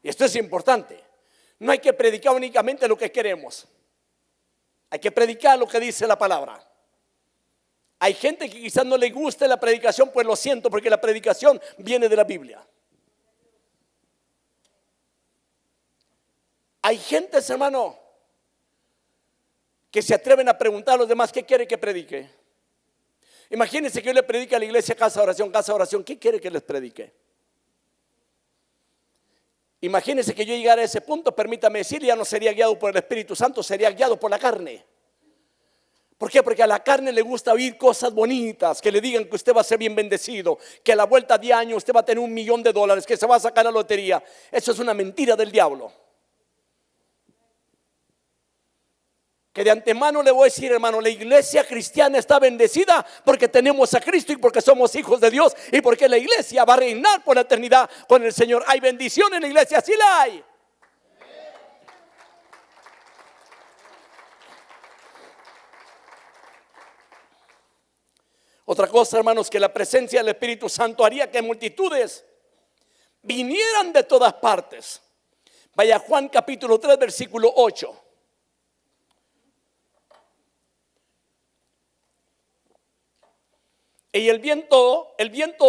Y esto es importante. No hay que predicar únicamente lo que queremos. Hay que predicar lo que dice la palabra. Hay gente que quizás no le guste la predicación, pues lo siento, porque la predicación viene de la Biblia. Hay gentes, hermano, que se atreven a preguntar a los demás: ¿qué quiere que predique? Imagínense que yo le predique a la iglesia casa de oración, ¿qué quiere que les predique? Imagínense que yo llegara a ese punto, permítame decir, ya no sería guiado por el Espíritu Santo, sería guiado por la carne. ¿Por qué? Porque a la carne le gusta oír cosas bonitas, que le digan que usted va a ser bien bendecido, que a la vuelta de año usted va a tener $1.000.000, que se va a sacar la lotería. Eso es una mentira del diablo. Que de antemano le voy a decir, hermano, la iglesia cristiana está bendecida porque tenemos a Cristo y porque somos hijos de Dios y porque la iglesia va a reinar por la eternidad con el Señor. Hay bendición en la iglesia, sí la hay. Otra cosa, hermanos, que la presencia del Espíritu Santo haría que multitudes vinieran de todas partes. Vaya Juan capítulo 3 versículo 8. Y el viento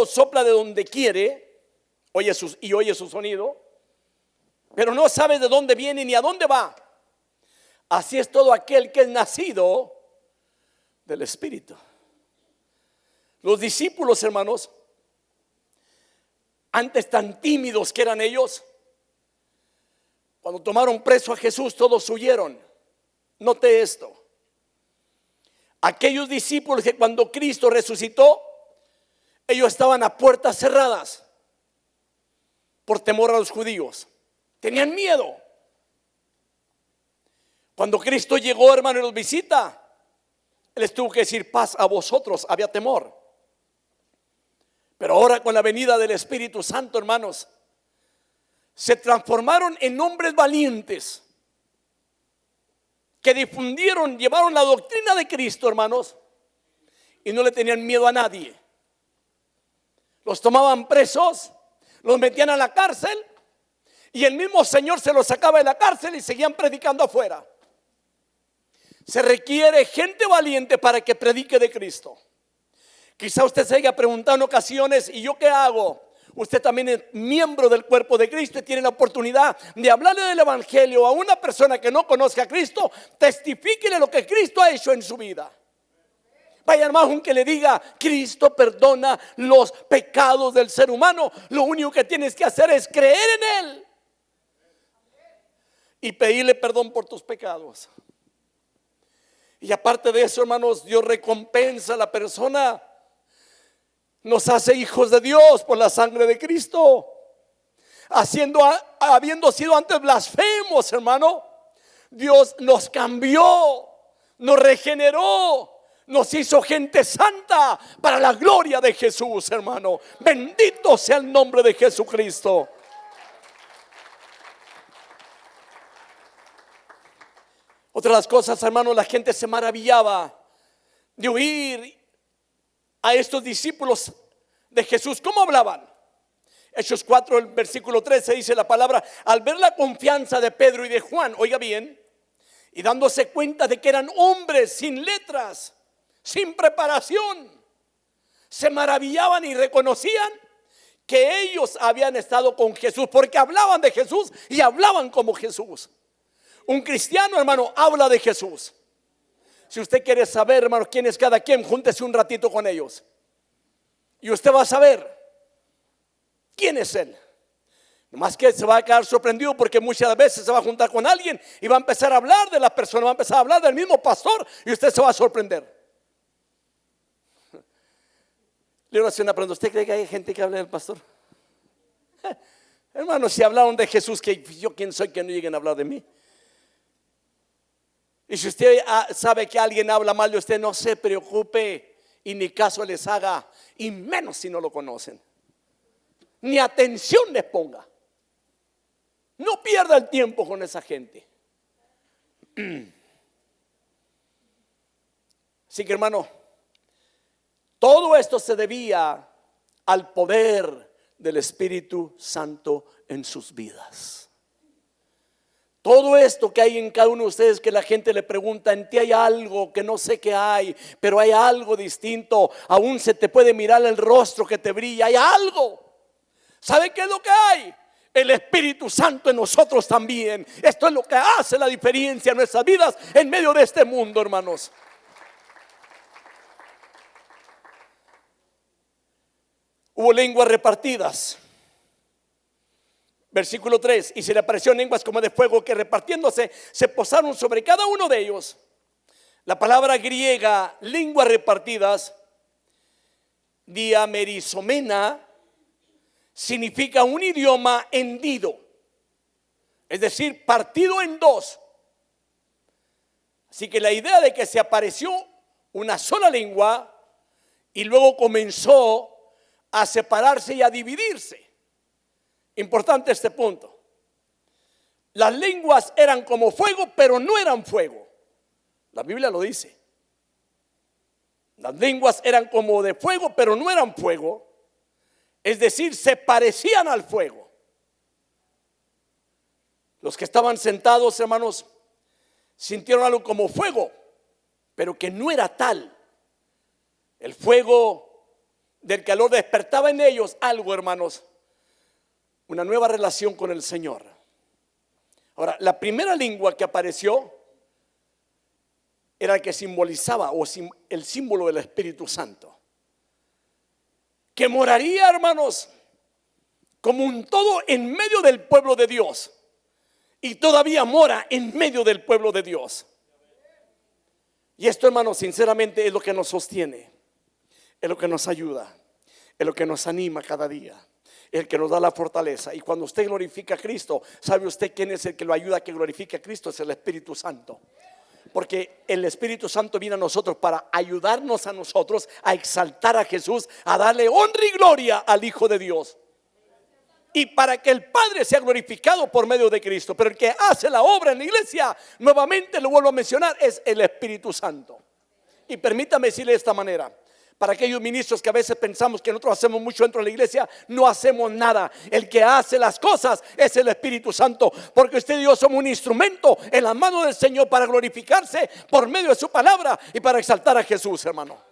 sopla de donde quiere, oye su sonido, pero no sabe de dónde viene ni a dónde va. Así es todo aquel que es nacido del Espíritu. Los discípulos, hermanos, antes tan tímidos que eran ellos, cuando tomaron preso a Jesús, todos huyeron. Note esto. Aquellos discípulos que cuando Cristo resucitó, ellos estaban a puertas cerradas por temor a los judíos. Tenían miedo. Cuando Cristo llegó, hermano, y los visita, Él les tuvo que decir: paz a vosotros. Había temor. Pero ahora, con la venida del Espíritu Santo, hermanos, se transformaron en hombres valientes que difundieron, llevaron la doctrina de Cristo, hermanos, y no le tenían miedo a nadie. Los tomaban presos, los metían a la cárcel, y el mismo Señor se los sacaba de la cárcel y seguían predicando afuera. Se requiere gente valiente para que predique de Cristo. Quizá usted se haya preguntado en ocasiones: ¿y yo qué hago? Usted también es miembro del cuerpo de Cristo y tiene la oportunidad de hablarle del evangelio a una persona que no conozca a Cristo. Testifíquele lo que Cristo ha hecho en su vida. Vaya, hermano, aunque le diga: Cristo perdona los pecados del ser humano, lo único que tienes que hacer es creer en Él y pedirle perdón por tus pecados. Y aparte de eso, hermanos, Dios recompensa a la persona. Nos hace hijos de Dios por la sangre de Cristo. Habiendo sido antes blasfemos, hermano, Dios nos cambió, nos regeneró, nos hizo gente santa para la gloria de Jesús, hermano. Bendito sea el nombre de Jesucristo. Otra de las cosas, hermano, la gente se maravillaba de oír a estos discípulos de Jesús. ¿Cómo hablaban? Hechos 4, el versículo 13 dice la palabra: al ver la confianza de Pedro y de Juan, oiga bien, y dándose cuenta de que eran hombres sin letras, sin preparación, se maravillaban y reconocían que ellos habían estado con Jesús, porque hablaban de Jesús y hablaban como Jesús. Un cristiano, hermano, habla de Jesús. Si usted quiere saber, hermano, quién es cada quien, júntese un ratito con ellos y usted va a saber quién es Él. Más que se va a quedar sorprendido, porque muchas veces se va a juntar con alguien y va a empezar a hablar de la persona, va a empezar a hablar del mismo pastor, y usted se va a sorprender. Le voy a hacer una pregunta: ¿usted cree que hay gente que habla del pastor? Hermano, si hablaron de Jesús, que yo quién soy que no lleguen a hablar de mí. Y si usted sabe que alguien habla mal de usted, no se preocupe y ni caso les haga, y menos si no lo conocen. Ni atención les ponga. No pierda el tiempo con esa gente. Así que, hermano, todo esto se debía al poder del Espíritu Santo en sus vidas. Todo esto que hay en cada uno de ustedes, que la gente le pregunta, en ti hay algo que no sé qué hay, pero hay algo distinto, aún se te puede mirar el rostro que te brilla, hay algo. ¿Sabe qué es lo que hay? El Espíritu Santo en nosotros también. Esto es lo que hace la diferencia en nuestras vidas en medio de este mundo, hermanos. Hubo lenguas repartidas. Versículo 3: y se le aparecieron lenguas como de fuego que repartiéndose se posaron sobre cada uno de ellos. La palabra griega lenguas repartidas, diamerizomena, significa un idioma hendido, es decir, partido en dos. Así que la idea de que se apareció una sola lengua y luego comenzó a separarse y a dividirse. Importante este punto. Las lenguas eran como fuego, pero no eran fuego. La Biblia lo dice. Las lenguas eran como de fuego, pero no eran fuego. Es decir, se parecían al fuego. Los que estaban sentados, hermanos, sintieron algo como fuego, pero que no era tal. El fuego del calor despertaba en ellos algo, hermanos, una nueva relación con el Señor. Ahora, la primera lengua que apareció era el que simbolizaba, o el símbolo del Espíritu Santo, que moraría, hermanos, como un todo en medio del pueblo de Dios, y todavía mora en medio del pueblo de Dios. Y esto, hermanos, sinceramente es lo que nos sostiene, es lo que nos ayuda, es lo que nos anima cada día, el que nos da la fortaleza. Y cuando usted glorifica a Cristo, ¿sabe usted quién es el que lo ayuda a que glorifique a Cristo? Es el Espíritu Santo. Porque el Espíritu Santo viene a nosotros para ayudarnos a nosotros a exaltar a Jesús, a darle honra y gloria al Hijo de Dios, y para que el Padre sea glorificado por medio de Cristo. Pero el que hace la obra en la iglesia, nuevamente lo vuelvo a mencionar, es el Espíritu Santo. Y permítame decirle de esta manera: para aquellos ministros que a veces pensamos que nosotros hacemos mucho dentro de la iglesia, no hacemos nada. El que hace las cosas es el Espíritu Santo, porque usted y yo somos un instrumento en las manos del Señor para glorificarse por medio de su palabra y para exaltar a Jesús, hermano.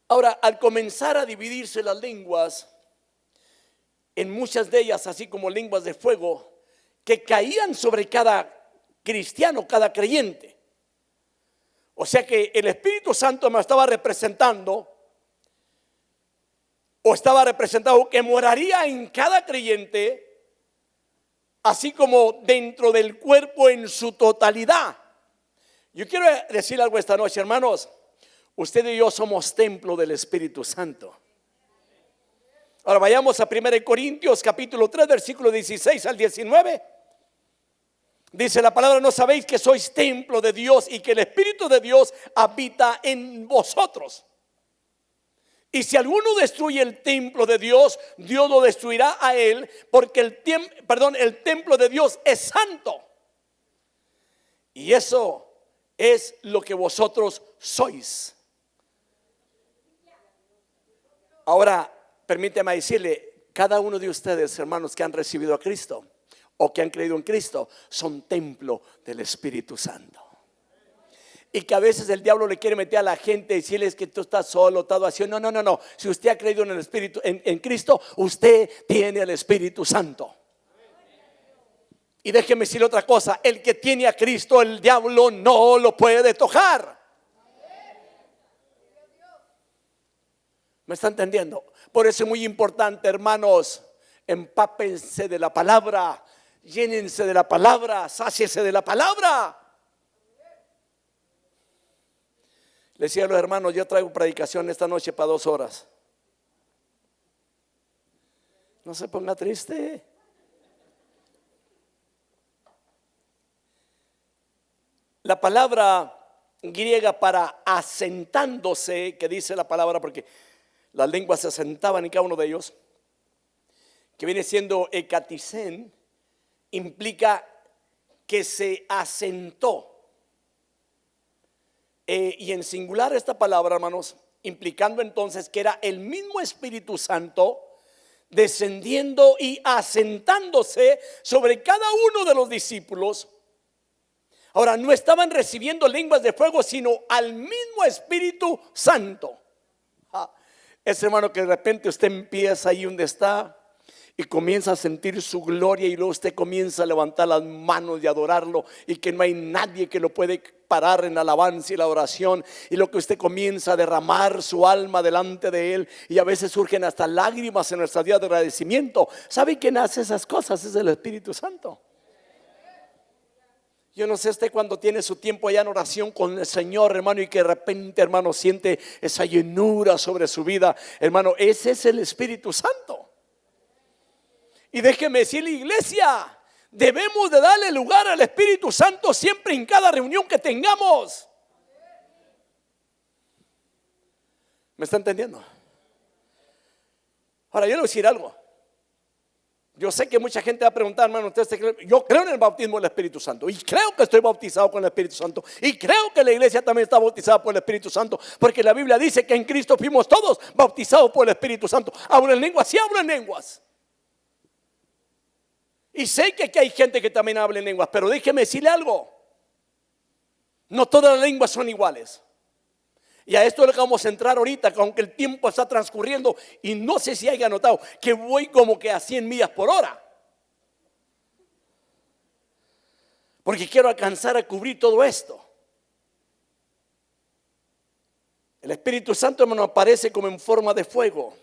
Ahora, al comenzar a dividirse las lenguas, en muchas de ellas, así como lenguas de fuego, que caían sobre cada cristiano, cada creyente. O sea que el Espíritu Santo me estaba representando, o estaba representado que moraría en cada creyente, así como dentro del cuerpo en su totalidad. Yo quiero decir algo esta noche, hermanos. Usted y yo somos templo del Espíritu Santo. Ahora vayamos a 1 Corintios capítulo 3, versículo 16 al 19. Dice la palabra: ¿no sabéis que sois templo de Dios y que el Espíritu de Dios habita en vosotros? Y si alguno destruye el templo de Dios, Dios lo destruirá a él, porque el templo de Dios es santo. Y eso es lo que vosotros sois. Ahora, permíteme decirle: cada uno de ustedes, hermanos, que han recibido a Cristo o que han creído en Cristo, son templo del Espíritu Santo. Y que a veces el diablo le quiere meter a la gente y decirles que tú estás solo, estás vacío. No. Si usted ha creído en el Espíritu, en Cristo, usted tiene el Espíritu Santo. Y déjeme decirle otra cosa: el que tiene a Cristo, el diablo no lo puede tocar. ¿Me está entendiendo? Por eso es muy importante, hermanos, empápense de la palabra, llénense de la palabra, sáciese de la palabra. Les decía a los hermanos: yo traigo predicación esta noche para 2 horas. No se ponga triste. La palabra griega para asentándose, que dice la palabra, porque las lenguas se asentaban en cada uno de ellos, que viene siendo ekatisén, implica que se asentó. y en singular esta palabra, hermanos, implicando entonces que era el mismo Espíritu Santo descendiendo y asentándose sobre cada uno de los discípulos. Ahora, no estaban recibiendo lenguas de fuego, sino al mismo Espíritu Santo. Es, hermano, que de repente usted empieza ahí donde está y comienza a sentir su gloria, y luego usted comienza a levantar las manos y adorarlo, y que no hay nadie que lo puede parar en la alabanza y la oración, y lo que usted comienza a derramar su alma delante de él, y a veces surgen hasta lágrimas en nuestra vida de agradecimiento. ¿Sabe quién hace esas cosas? Es el Espíritu Santo. Yo no sé usted cuando tiene su tiempo allá en oración con el Señor, hermano, y que de repente, hermano, siente esa llenura sobre su vida, hermano, ese es el Espíritu Santo. Y déjeme decirle, iglesia, debemos de darle lugar al Espíritu Santo siempre en cada reunión que tengamos. ¿Me está entendiendo? Ahora, yo le voy a decir algo. Yo sé que mucha gente va a preguntar, hermano, ¿usted cree? Yo creo en el bautismo del Espíritu Santo, y creo que estoy bautizado con el Espíritu Santo, y creo que la iglesia también está bautizada por el Espíritu Santo, porque la Biblia dice que en Cristo fuimos todos bautizados por el Espíritu Santo. ¿Hablo en lenguas? Sí, hablo en lenguas. Y sé que aquí hay gente que también habla en lenguas, pero déjeme decirle algo: no todas las lenguas son iguales. Y a esto es lo que vamos a entrar ahorita, aunque el tiempo está transcurriendo, y no sé si haya notado que voy como que a 100 millas por hora, porque quiero alcanzar a cubrir todo esto. El Espíritu Santo, hermano, aparece como en forma de fuego.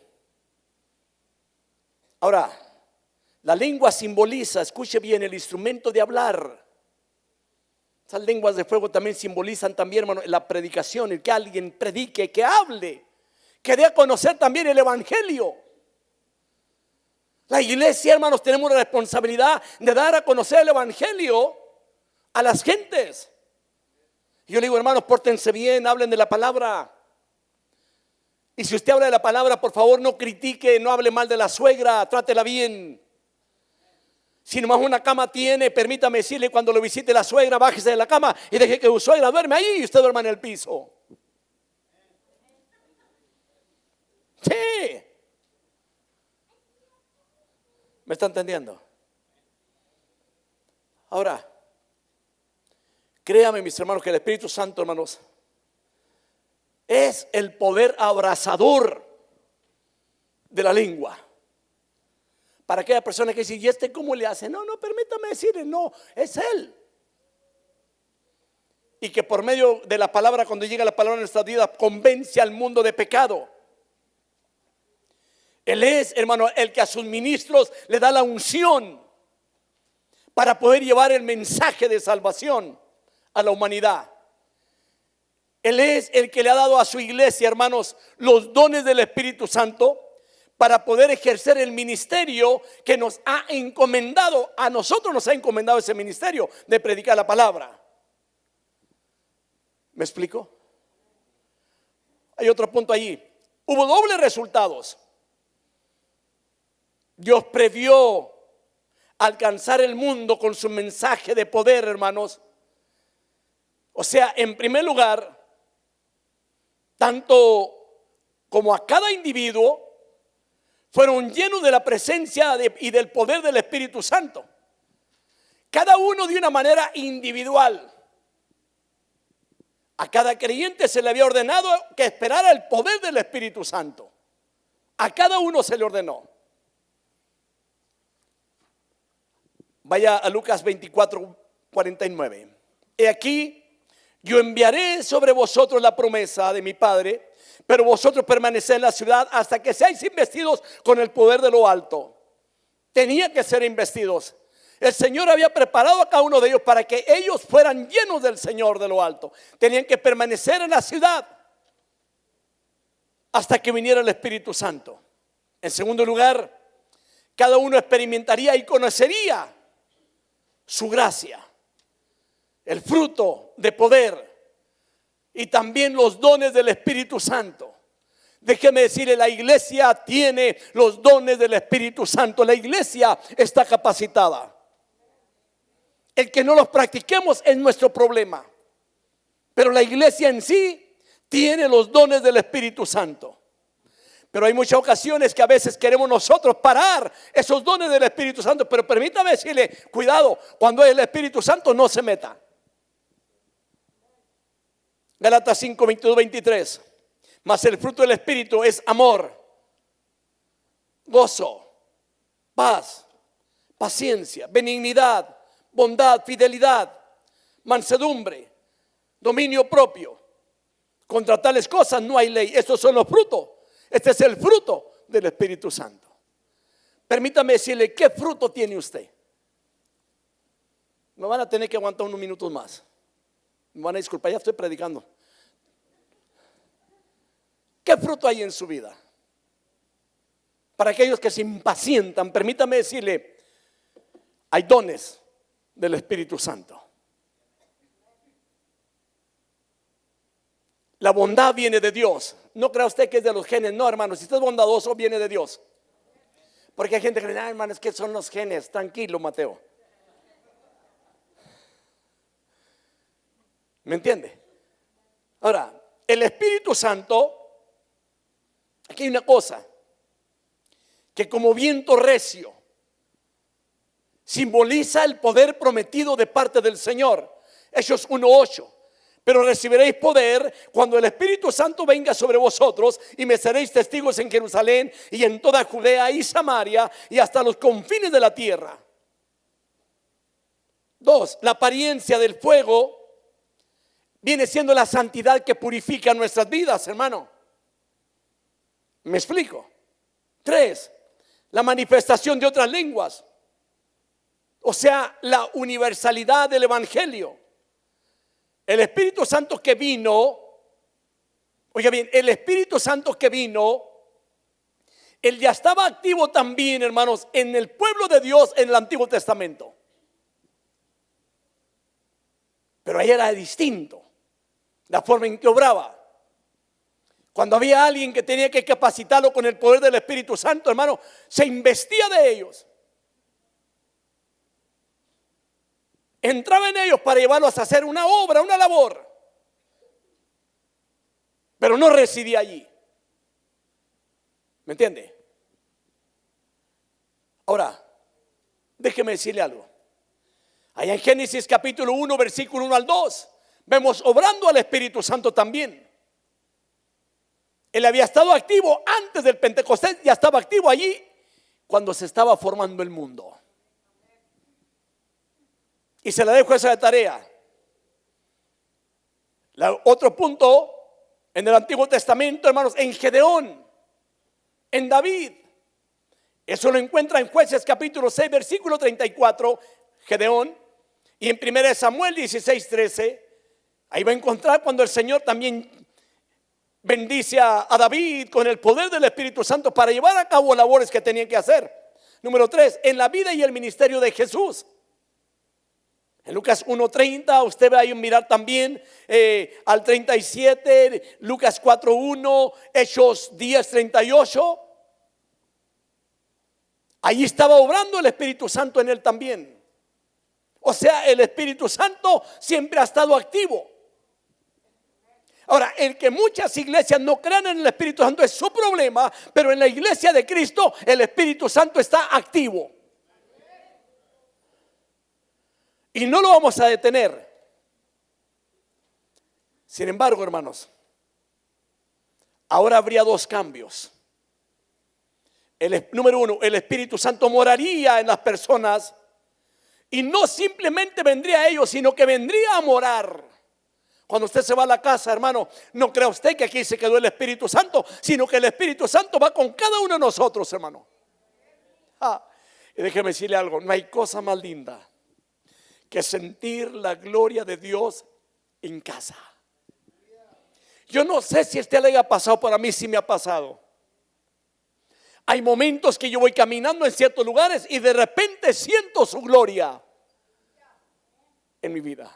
Ahora, la lengua simboliza, escuche bien, el instrumento de hablar. Esas lenguas de fuego también simbolizan también, hermano, la predicación, el que alguien predique, que hable, que dé a conocer también el evangelio. La iglesia, hermanos, tenemos la responsabilidad de dar a conocer el evangelio a las gentes. Y yo le digo, hermanos, pórtense bien, hablen de la palabra. Y si usted habla de la palabra, por favor, no critique, no hable mal de la suegra, trátela bien. Si nomás una cama tiene, permítame decirle, cuando lo visite la suegra, bájese de la cama y deje que su suegra duerme ahí y usted duerma en el piso. Sí. ¿Me está entendiendo? Ahora, créame, mis hermanos, que el Espíritu Santo, hermanos, es el poder abrasador de la lengua. Para aquella persona que dice, ¿y este cómo le hace? No, permítame decirle, no, es Él. Y que por medio de la palabra, cuando llega la palabra en nuestra vida, convence al mundo de pecado. Él es, hermano, el que a sus ministros le da la unción para poder llevar el mensaje de salvación a la humanidad. Él es el que le ha dado a su iglesia, hermanos, los dones del Espíritu Santo, para poder ejercer el ministerio que nos ha encomendado. A nosotros nos ha encomendado ese ministerio de predicar la palabra. ¿Me explico? Hay otro punto allí. Hubo dobles resultados. Dios previó alcanzar el mundo con su mensaje de poder, hermanos. O sea, en primer lugar, tanto como a cada individuo, fueron llenos de la presencia y del poder del Espíritu Santo. Cada uno de una manera individual. A cada creyente se le había ordenado que esperara el poder del Espíritu Santo. A cada uno se le ordenó. Vaya a Lucas 24:49. He aquí, yo enviaré sobre vosotros la promesa de mi Padre, pero vosotros permaneced en la ciudad hasta que seáis investidos con el poder de lo alto. Tenía que ser investidos. El Señor había preparado a cada uno de ellos para que ellos fueran llenos del Señor de lo alto. Tenían que permanecer en la ciudad hasta que viniera el Espíritu Santo. En segundo lugar, cada uno experimentaría y conocería su gracia, el fruto de poder y también los dones del Espíritu Santo. Déjeme decirle, la iglesia tiene los dones del Espíritu Santo. La iglesia está capacitada. El que no los practiquemos es nuestro problema. Pero la iglesia en sí tiene los dones del Espíritu Santo. Pero hay muchas ocasiones que a veces queremos nosotros parar esos dones del Espíritu Santo. Pero permítame decirle, cuidado, cuando el Espíritu Santo no se meta. Gálatas 5, 22, 23. Mas el fruto del Espíritu es amor, gozo, paz, paciencia, benignidad, bondad, fidelidad, mansedumbre, dominio propio. Contra tales cosas no hay ley. Estos son los frutos. Este es el fruto del Espíritu Santo. Permítame decirle, ¿qué fruto tiene usted? Me van a tener que aguantar unos minutos más. Me van a disculpar, ya estoy predicando. ¿Qué fruto hay en su vida? Para aquellos que se impacientan, permítame decirle, hay dones del Espíritu Santo. La bondad viene de Dios. No crea usted que es de los genes. No, hermano, si usted es bondadoso, viene de Dios. Porque hay gente que dice, hermano, es que son los genes. Tranquilo, Mateo. ¿Me entiende? Ahora, el Espíritu Santo, aquí hay una cosa, que como viento recio simboliza el poder prometido de parte del Señor. Hechos 1:8. Pero recibiréis poder cuando el Espíritu Santo venga sobre vosotros, y me seréis testigos en Jerusalén y en toda Judea y Samaria y hasta los confines de la tierra. 2. La apariencia del fuego viene siendo la santidad que purifica nuestras vidas, hermano. ¿Me explico? 3. La manifestación de otras lenguas, o sea, la universalidad del evangelio. El Espíritu Santo que vino, oiga bien, el Espíritu Santo que vino, él ya estaba activo también, hermanos, en el pueblo de Dios en el Antiguo Testamento. Pero ahí era distinto la forma en que obraba. Cuando había alguien que tenía que capacitarlo con el poder del Espíritu Santo, hermano, se investía de ellos. Entraba en ellos para llevarlos a hacer una obra, una labor. Pero no residía allí. ¿Me entiende? Ahora, déjeme decirle algo. Allá en Génesis capítulo 1, versículo 1 al 2, vemos obrando al Espíritu Santo también. Él había estado activo antes del Pentecostés, ya estaba activo allí cuando se estaba formando el mundo. Y se la dejo esa de tarea. Otro punto en el Antiguo Testamento, hermanos, en Gedeón, en David. Eso lo encuentra en Jueces capítulo 6, versículo 34, Gedeón. Y en 1 Samuel 16, 13, ahí va a encontrar cuando el Señor también bendice a David con el poder del Espíritu Santo para llevar a cabo labores que tenían que hacer. Número 3, en la vida y el ministerio de Jesús. En Lucas 1:30, usted va a mirar también al 37, Lucas 4:1, Hechos 10:38. Allí estaba obrando el Espíritu Santo en él también. O sea, el Espíritu Santo siempre ha estado activo. Ahora, el que muchas iglesias no crean en el Espíritu Santo es su problema, pero en la iglesia de Cristo el Espíritu Santo está activo. Y no lo vamos a detener. Sin embargo, hermanos, ahora habría dos cambios. Número 1, el Espíritu Santo moraría en las personas y no simplemente vendría a ellos, sino que vendría a morar. Cuando usted se va a la casa, hermano, no crea usted que aquí se quedó el Espíritu Santo, sino que el Espíritu Santo va con cada uno de nosotros, hermano. Y déjeme decirle algo, no hay cosa más linda que sentir la gloria de Dios en casa. Yo no sé si a usted le haya pasado, para mí sí me ha pasado. Hay momentos que yo voy caminando en ciertos lugares y de repente siento su gloria en mi vida.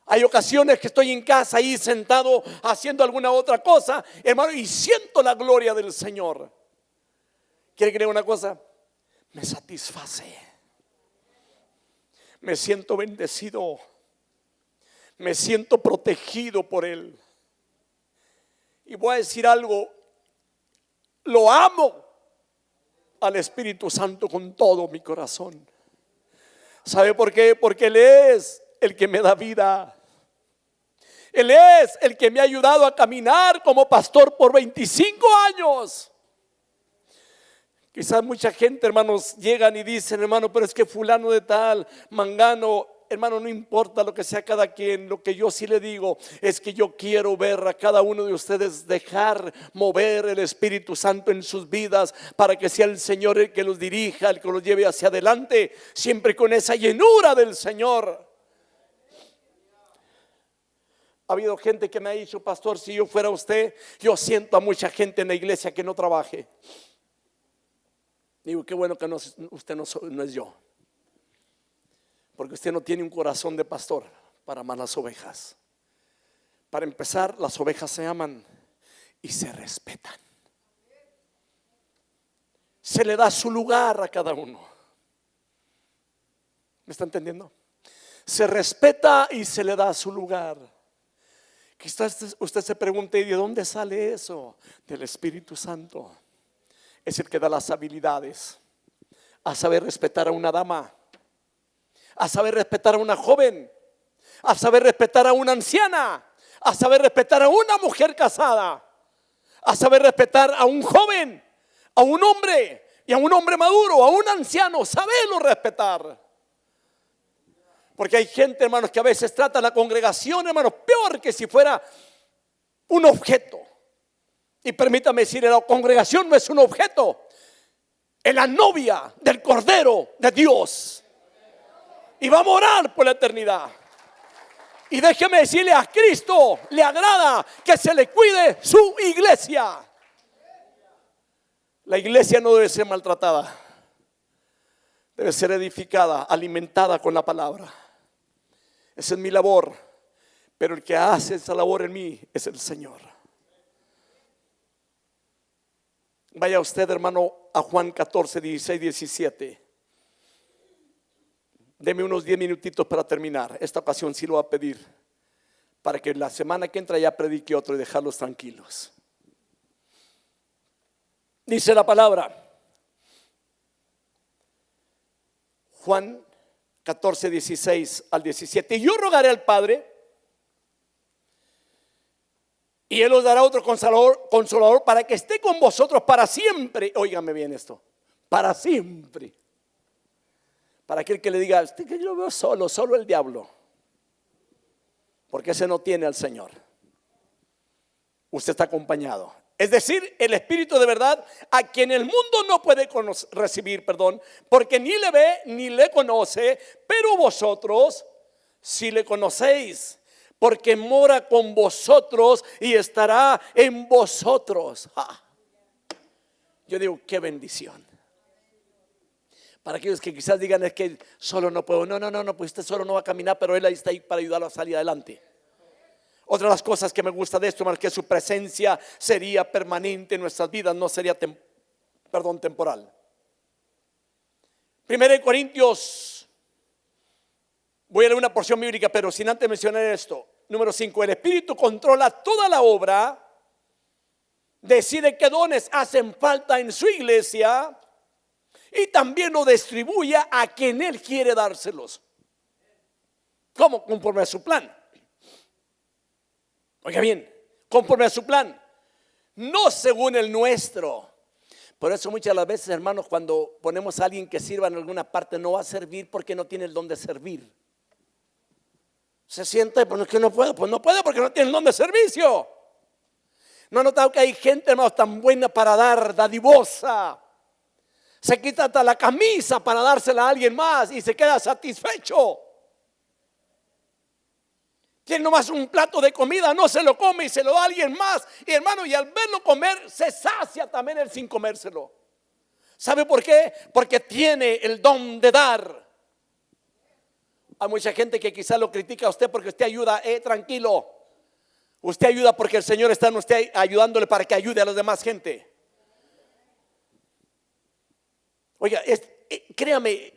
Hay ocasiones que estoy en casa ahí sentado haciendo alguna otra cosa, hermano, y siento la gloria del Señor. ¿Quiere creer una cosa? Me satisface. Me siento bendecido. Me siento protegido por Él. Y voy a decir algo, lo amo al Espíritu Santo con todo mi corazón. ¿Sabe por qué? Porque Él es el que me da vida. Él es el que me ha ayudado a caminar como pastor por 25 años. Quizás mucha gente, hermanos, llegan y dicen, hermano, pero es que fulano de tal, mangano. Hermano, no importa lo que sea cada quien. Lo que yo sí le digo es que yo quiero ver a cada uno de ustedes dejar mover el Espíritu Santo en sus vidas, para que sea el Señor el que los dirija, el que los lleve hacia adelante, siempre con esa llenura del Señor. Ha habido gente que me ha dicho, pastor, si yo fuera usted, yo siento a mucha gente en la iglesia que no trabaje. Digo, qué bueno que usted no es yo. Porque usted no tiene un corazón de pastor para amar las ovejas. Para empezar, las ovejas se aman y se respetan. Se le da su lugar a cada uno. ¿Me está entendiendo? Se respeta y se le da su lugar. Quizás usted se pregunte, ¿y de dónde sale eso? Del Espíritu Santo. Es el que da las habilidades a saber respetar a una dama, a saber respetar a una joven, a saber respetar a una anciana, a saber respetar a una mujer casada, a saber respetar a un joven, a un hombre y a un hombre maduro, a un anciano. Saberlo respetar. Porque hay gente, hermanos, que a veces trata a la congregación, hermanos, peor que si fuera un objeto. Y permítame decirle, la congregación no es un objeto, es la novia del Cordero de Dios. Y va a morar por la eternidad. Y déjeme decirle, a Cristo le agrada que se le cuide su iglesia. La iglesia no debe ser maltratada, debe ser edificada, alimentada con la palabra. Esa es mi labor, pero el que hace esa labor en mí es el Señor. Vaya usted, hermano, a Juan 14, 16, 17. Deme unos 10 minutitos para terminar. Esta ocasión sí lo voy a pedir, para que la semana que entra ya predique otro y dejarlos tranquilos. Dice la palabra, Juan 14, 16 al 17. Y yo rogaré al Padre, y Él os dará otro consolador para que esté con vosotros para siempre. Óigame bien esto, para siempre. Para aquel que le diga, usted que yo lo veo solo el diablo. Porque ese no tiene al Señor. Usted está acompañado. Es decir, el Espíritu de verdad, a quien el mundo no puede recibir, porque ni le ve ni le conoce, pero vosotros sí le conocéis, porque mora con vosotros y estará en vosotros. Yo digo, qué bendición. Para aquellos que quizás digan, es que solo no puedo. No, pues usted solo no va a caminar, pero Él ahí está ahí para ayudarlo a salir adelante. Otra de las cosas que me gusta de esto, hermano, es que su presencia sería permanente en nuestras vidas, no sería temporal. 1 Corintios, voy a leer una porción bíblica, pero sin antes mencionar esto. Número 5, el Espíritu controla toda la obra, decide qué dones hacen falta en su iglesia y también lo distribuye a quien Él quiere dárselos. ¿Cómo? Conforme a su plan. Oiga bien, conforme a su plan, no según el nuestro. Por eso muchas de las veces, hermanos, cuando ponemos a alguien que sirva en alguna parte, no va a servir porque no tiene el don de servir. Se siente, pues es que no puedo, pues no puede porque no tiene el don de servicio. ¿No ha notado que hay gente, hermanos, tan buena para dar, dadivosa? Se quita hasta la camisa para dársela a alguien más y se queda satisfecho. Tiene nomás un plato de comida, no se lo come y se lo da a alguien más. Y hermano, y al verlo comer, se sacia también él sin comérselo. ¿Sabe por qué? Porque tiene el don de dar. Hay mucha gente que quizás lo critica a usted porque usted ayuda. Tranquilo, usted ayuda porque el Señor está en usted ayudándole para que ayude a los demás gente. Oiga, créame,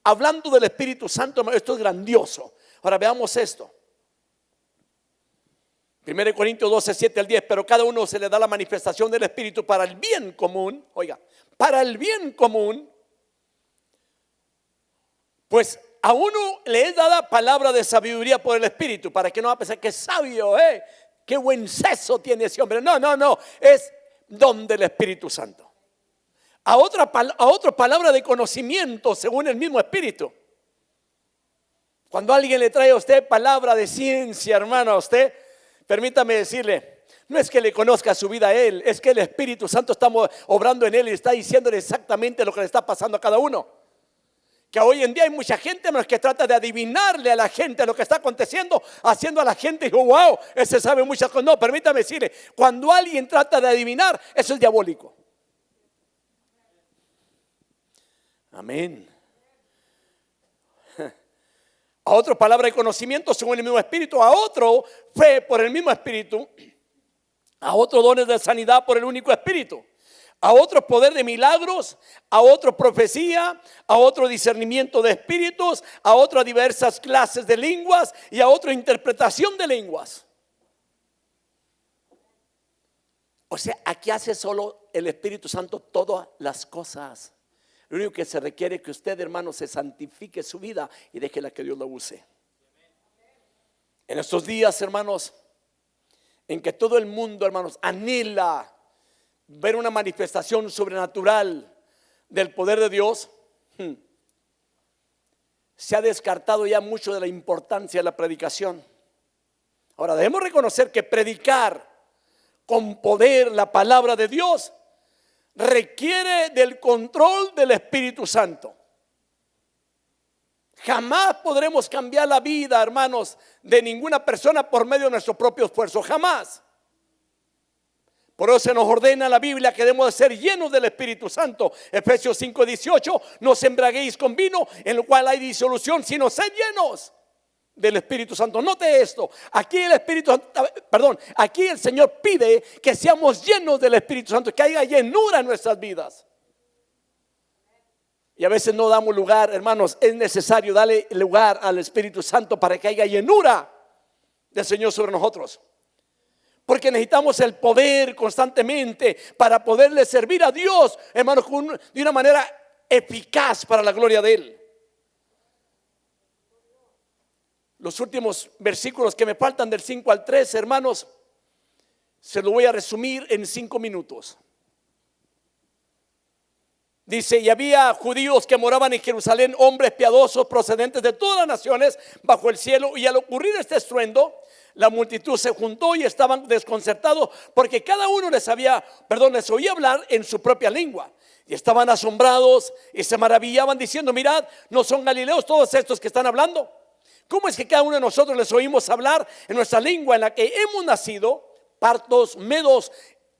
hablando del Espíritu Santo, esto es grandioso. Ahora veamos esto. 1 Corintios 12, 7 al 10. Pero cada uno se le da la manifestación del Espíritu para el bien común. Oiga, para el bien común. Pues a uno le es dada palabra de sabiduría por el Espíritu, para que no va a pensar que es sabio, qué buen seso tiene ese hombre. No, es don del Espíritu Santo. A otra palabra de conocimiento según el mismo Espíritu. Cuando alguien le trae a usted palabra de ciencia, hermano, a usted, permítame decirle, no es que le conozca su vida a él, es que el Espíritu Santo está obrando en él y está diciéndole exactamente lo que le está pasando a cada uno. Que hoy en día hay mucha gente, hermanos, que trata de adivinarle a la gente lo que está aconteciendo, haciendo a la gente, digo, wow, ese sabe muchas cosas. No, permítame decirle, cuando alguien trata de adivinar, eso es diabólico. Amén. A otro palabra de conocimiento según el mismo Espíritu, a otro fe por el mismo Espíritu, a otro dones de sanidad por el único Espíritu, a otro poder de milagros, a otro profecía, a otro discernimiento de espíritus, a otras diversas clases de lenguas y a otra interpretación de lenguas. O sea, aquí hace solo el Espíritu Santo todas las cosas. Lo único que se requiere es que usted, hermano, se santifique su vida y déjela que Dios la use. En estos días, hermanos, en que todo el mundo, hermanos, anhela ver una manifestación sobrenatural del poder de Dios, se ha descartado ya mucho de la importancia de la predicación. Ahora debemos reconocer que predicar con poder la palabra de Dios requiere del control del Espíritu Santo. Jamás podremos cambiar la vida, hermanos, de ninguna persona por medio de nuestro propio esfuerzo, jamás. Por eso se nos ordena en la Biblia que debemos de ser llenos del Espíritu Santo. Efesios 5:18, no os embriaguéis con vino en lo cual hay disolución, sino sed llenos del Espíritu Santo. Note esto, aquí aquí el Señor pide que seamos llenos del Espíritu Santo, que haya llenura en nuestras vidas. Y a veces no damos lugar, hermanos, es necesario darle lugar al Espíritu Santo para que haya llenura del Señor sobre nosotros. Porque necesitamos el poder constantemente para poderle servir a Dios, hermanos, de una manera eficaz para la gloria de Él. Los últimos versículos que me faltan del 5 al 13, hermanos, se lo voy a resumir en 5 minutos. Dice, y había judíos que moraban en Jerusalén, hombres piadosos procedentes de todas las naciones bajo el cielo. Y al ocurrir este estruendo, la multitud se juntó y estaban desconcertados porque cada uno les oía hablar en su propia lengua. Y estaban asombrados y se maravillaban diciendo, mirad, ¿no son galileos todos estos que están hablando? ¿Cómo es que cada uno de nosotros les oímos hablar en nuestra lengua en la que hemos nacido? Partos, medos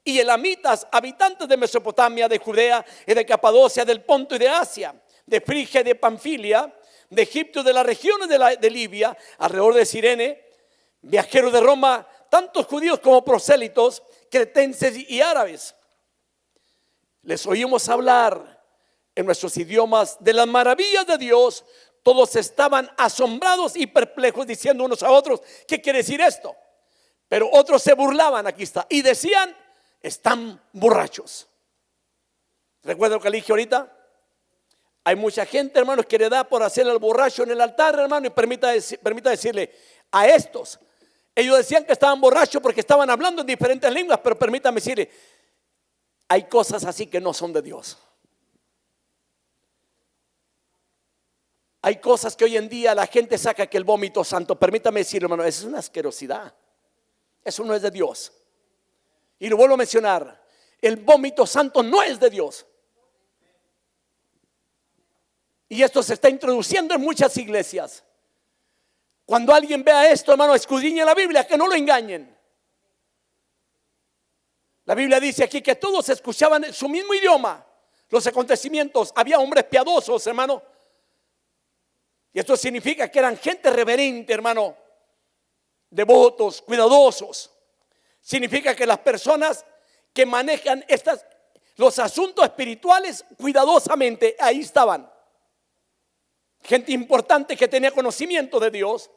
y elamitas, habitantes de Mesopotamia, de Judea y de Capadocia, del Ponto y de Asia, de Frigia y de Panfilia, de Egipto y de las regiones de Libia, alrededor de Cirene, viajeros de Roma, tantos judíos como prosélitos, cretenses y árabes. Les oímos hablar en nuestros idiomas de las maravillas de Dios. Todos estaban asombrados y perplejos, diciendo unos a otros, ¿qué quiere decir esto? Pero otros se burlaban, aquí está, y decían, están borrachos. ¿Recuerda lo que le dije ahorita? Hay mucha gente, hermanos, que le da por hacer el borracho en el altar, hermano, y permita decirle a estos, ellos decían que estaban borrachos porque estaban hablando en diferentes lenguas, pero permítame decirle, hay cosas así que no son de Dios. Hay cosas que hoy en día la gente saca que el vómito santo, permítame decirlo, hermano, eso es una asquerosidad. Eso no es de Dios. Y lo vuelvo a mencionar, el vómito santo no es de Dios. Y esto se está introduciendo en muchas iglesias. Cuando alguien vea esto, hermano, escudriñe la Biblia, que no lo engañen. La Biblia dice aquí que todos escuchaban su mismo idioma, los acontecimientos. Había hombres piadosos, hermano. Y esto significa que eran gente reverente, hermano, devotos, cuidadosos. Significa que las personas que manejan los asuntos espirituales cuidadosamente, ahí estaban. Gente importante que tenía conocimiento de Dios.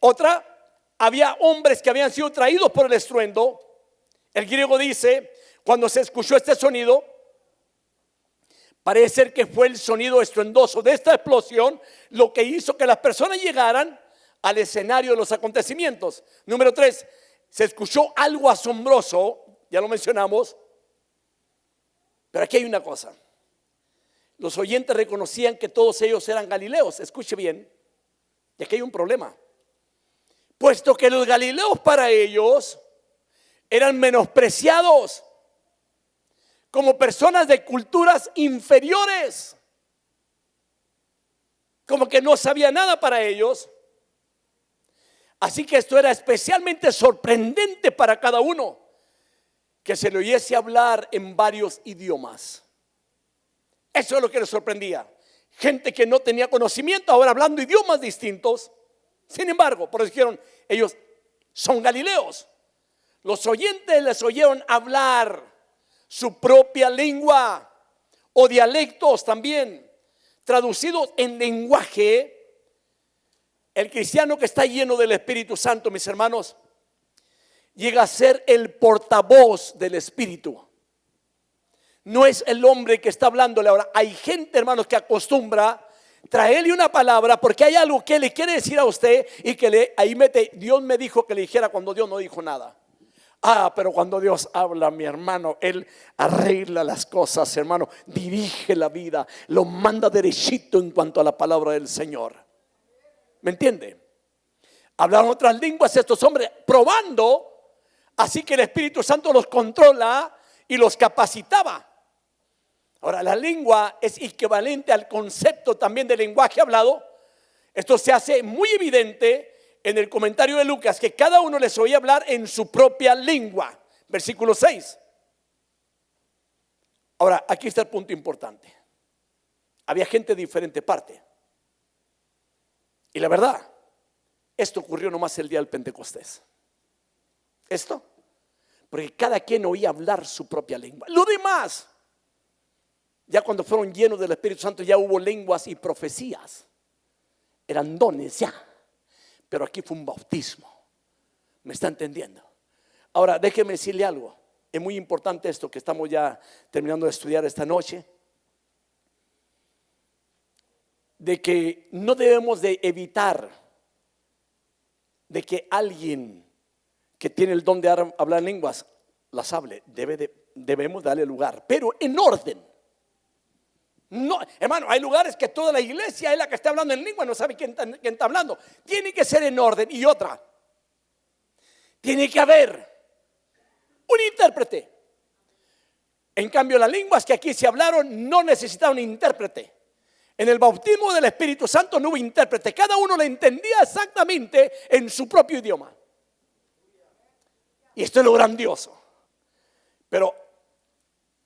Otra, había hombres que habían sido traídos por el estruendo. El griego dice, cuando se escuchó este sonido, parece ser que fue el sonido estruendoso de esta explosión lo que hizo que las personas llegaran al escenario de los acontecimientos. Número 3, se escuchó algo asombroso, ya lo mencionamos, pero aquí hay una cosa. Los oyentes reconocían que todos ellos eran galileos. Escuche bien, y aquí hay un problema. Puesto que los galileos para ellos eran menospreciados como personas de culturas inferiores, como que no sabía nada para ellos. Así que esto era especialmente sorprendente para cada uno, que se le oyese hablar en varios idiomas. Eso es lo que les sorprendía. Gente que no tenía conocimiento, ahora hablando idiomas distintos. Sin embargo, por eso dijeron, ellos son galileos. Los oyentes les oyeron hablar su propia lengua o dialectos también, traducidos en lenguaje. El cristiano que está lleno del Espíritu Santo, mis hermanos, llega a ser el portavoz del Espíritu. No es el hombre que está hablándole. Ahora, hay gente, hermanos, que acostumbra traerle una palabra porque hay algo que le quiere decir a usted y que ahí mete, Dios me dijo que le dijera cuando Dios no dijo nada. Pero cuando Dios habla, mi hermano, Él arregla las cosas, hermano, dirige la vida, lo manda derechito en cuanto a la palabra del Señor. ¿Me entiende? Hablaron otras lenguas estos hombres probando, así que el Espíritu Santo los controla y los capacitaba. Ahora, la lengua es equivalente al concepto también de lenguaje hablado. Esto se hace muy evidente en el comentario de Lucas, que cada uno les oía hablar en su propia lengua. Versículo 6. Ahora, aquí está el punto importante. Había gente de diferente parte. Y la verdad, esto ocurrió nomás el día del Pentecostés. Esto, porque cada quien oía hablar su propia lengua. Lo demás, ya cuando fueron llenos del Espíritu Santo, ya hubo lenguas y profecías. Eran dones ya. Pero aquí fue un bautismo. ¿Me está entendiendo? Ahora, déjeme decirle algo. Es muy importante esto que estamos ya terminando de estudiar esta noche. De que no debemos de evitar de que alguien que tiene el don de hablar lenguas las hable. Debemos darle lugar, pero en orden. No, hermano, hay lugares que toda la iglesia es la que está hablando en lengua, no sabe quién está hablando. Tiene que ser en orden. Y otra, tiene que haber un intérprete. En cambio, las lenguas que aquí se hablaron no necesitaban intérprete. En el bautismo del Espíritu Santo no hubo intérprete. Cada uno le entendía exactamente en su propio idioma. Y esto es lo grandioso. Pero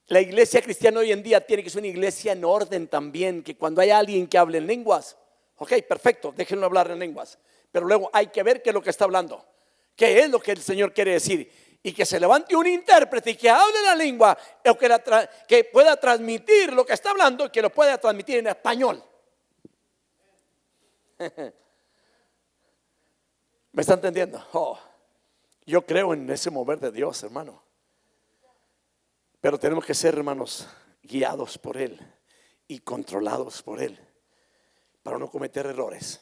la iglesia cristiana hoy en día tiene que ser una iglesia en orden también. Que cuando hay alguien que hable en lenguas, ok, perfecto, déjenlo hablar en lenguas. Pero luego hay que ver qué es lo que está hablando. ¿Qué es lo que el Señor quiere decir? Y que se levante un intérprete y que hable la lengua, o que pueda transmitir lo que está hablando y que lo pueda transmitir en español. ¿Me está entendiendo? Yo creo en ese mover de Dios, hermano. Pero tenemos que ser, hermanos, guiados por Él y controlados por Él para no cometer errores.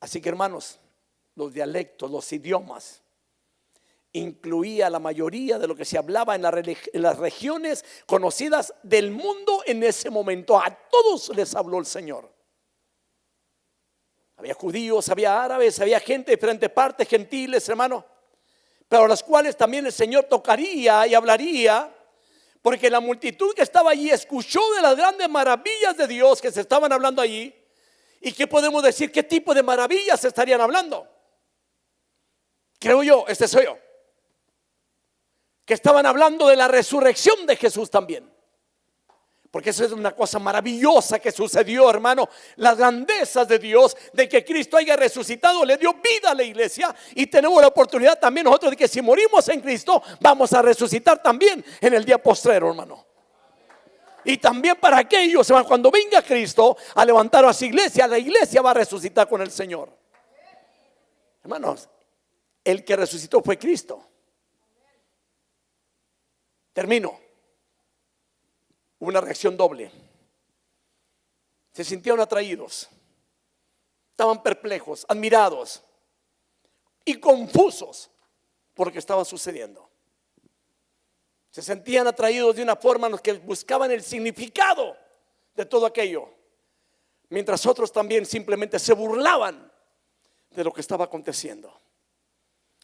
Así que, hermanos, los dialectos, los idiomas incluía la mayoría de lo que se hablaba en las regiones conocidas del mundo en ese momento. A todos les habló el Señor. Había judíos, había árabes, había gente de diferentes partes, gentiles, hermano, pero a las cuales también el Señor tocaría y hablaría, porque la multitud que estaba allí escuchó de las grandes maravillas de Dios que se estaban hablando allí. ¿Y qué podemos decir? ¿Qué tipo de maravillas se estarían hablando? Creo yo, soy yo, que estaban hablando de la resurrección de Jesús también. Porque eso es una cosa maravillosa que sucedió, hermano. Las grandezas de Dios, de que Cristo haya resucitado, le dio vida a la iglesia. Y tenemos la oportunidad también nosotros de que si morimos en Cristo, vamos a resucitar también en el día postrero, hermano. Y también para aquellos, hermano, cuando venga Cristo a levantar a su iglesia, la iglesia va a resucitar con el Señor. Hermanos, El que resucitó fue Cristo. Termino. Una reacción doble. Se sintieron atraídos, estaban perplejos, admirados y confusos por lo que estaba sucediendo. Se sentían atraídos de una forma en la que buscaban el significado de todo aquello, mientras otros también simplemente se burlaban de lo que estaba aconteciendo.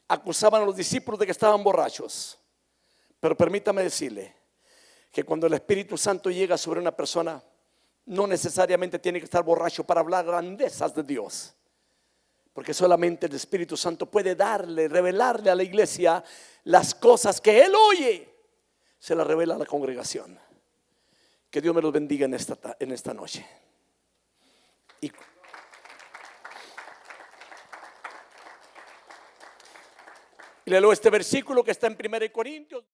Acusaban a los discípulos de que estaban borrachos. Pero permítame decirle que cuando el Espíritu Santo llega sobre una persona, no necesariamente tiene que estar borracho para hablar grandezas de Dios, porque solamente el Espíritu Santo puede revelarle a la iglesia las cosas que Él oye, se las revela a la congregación. Que Dios me los bendiga en esta noche. Y le leo este versículo que está en 1 Corintios.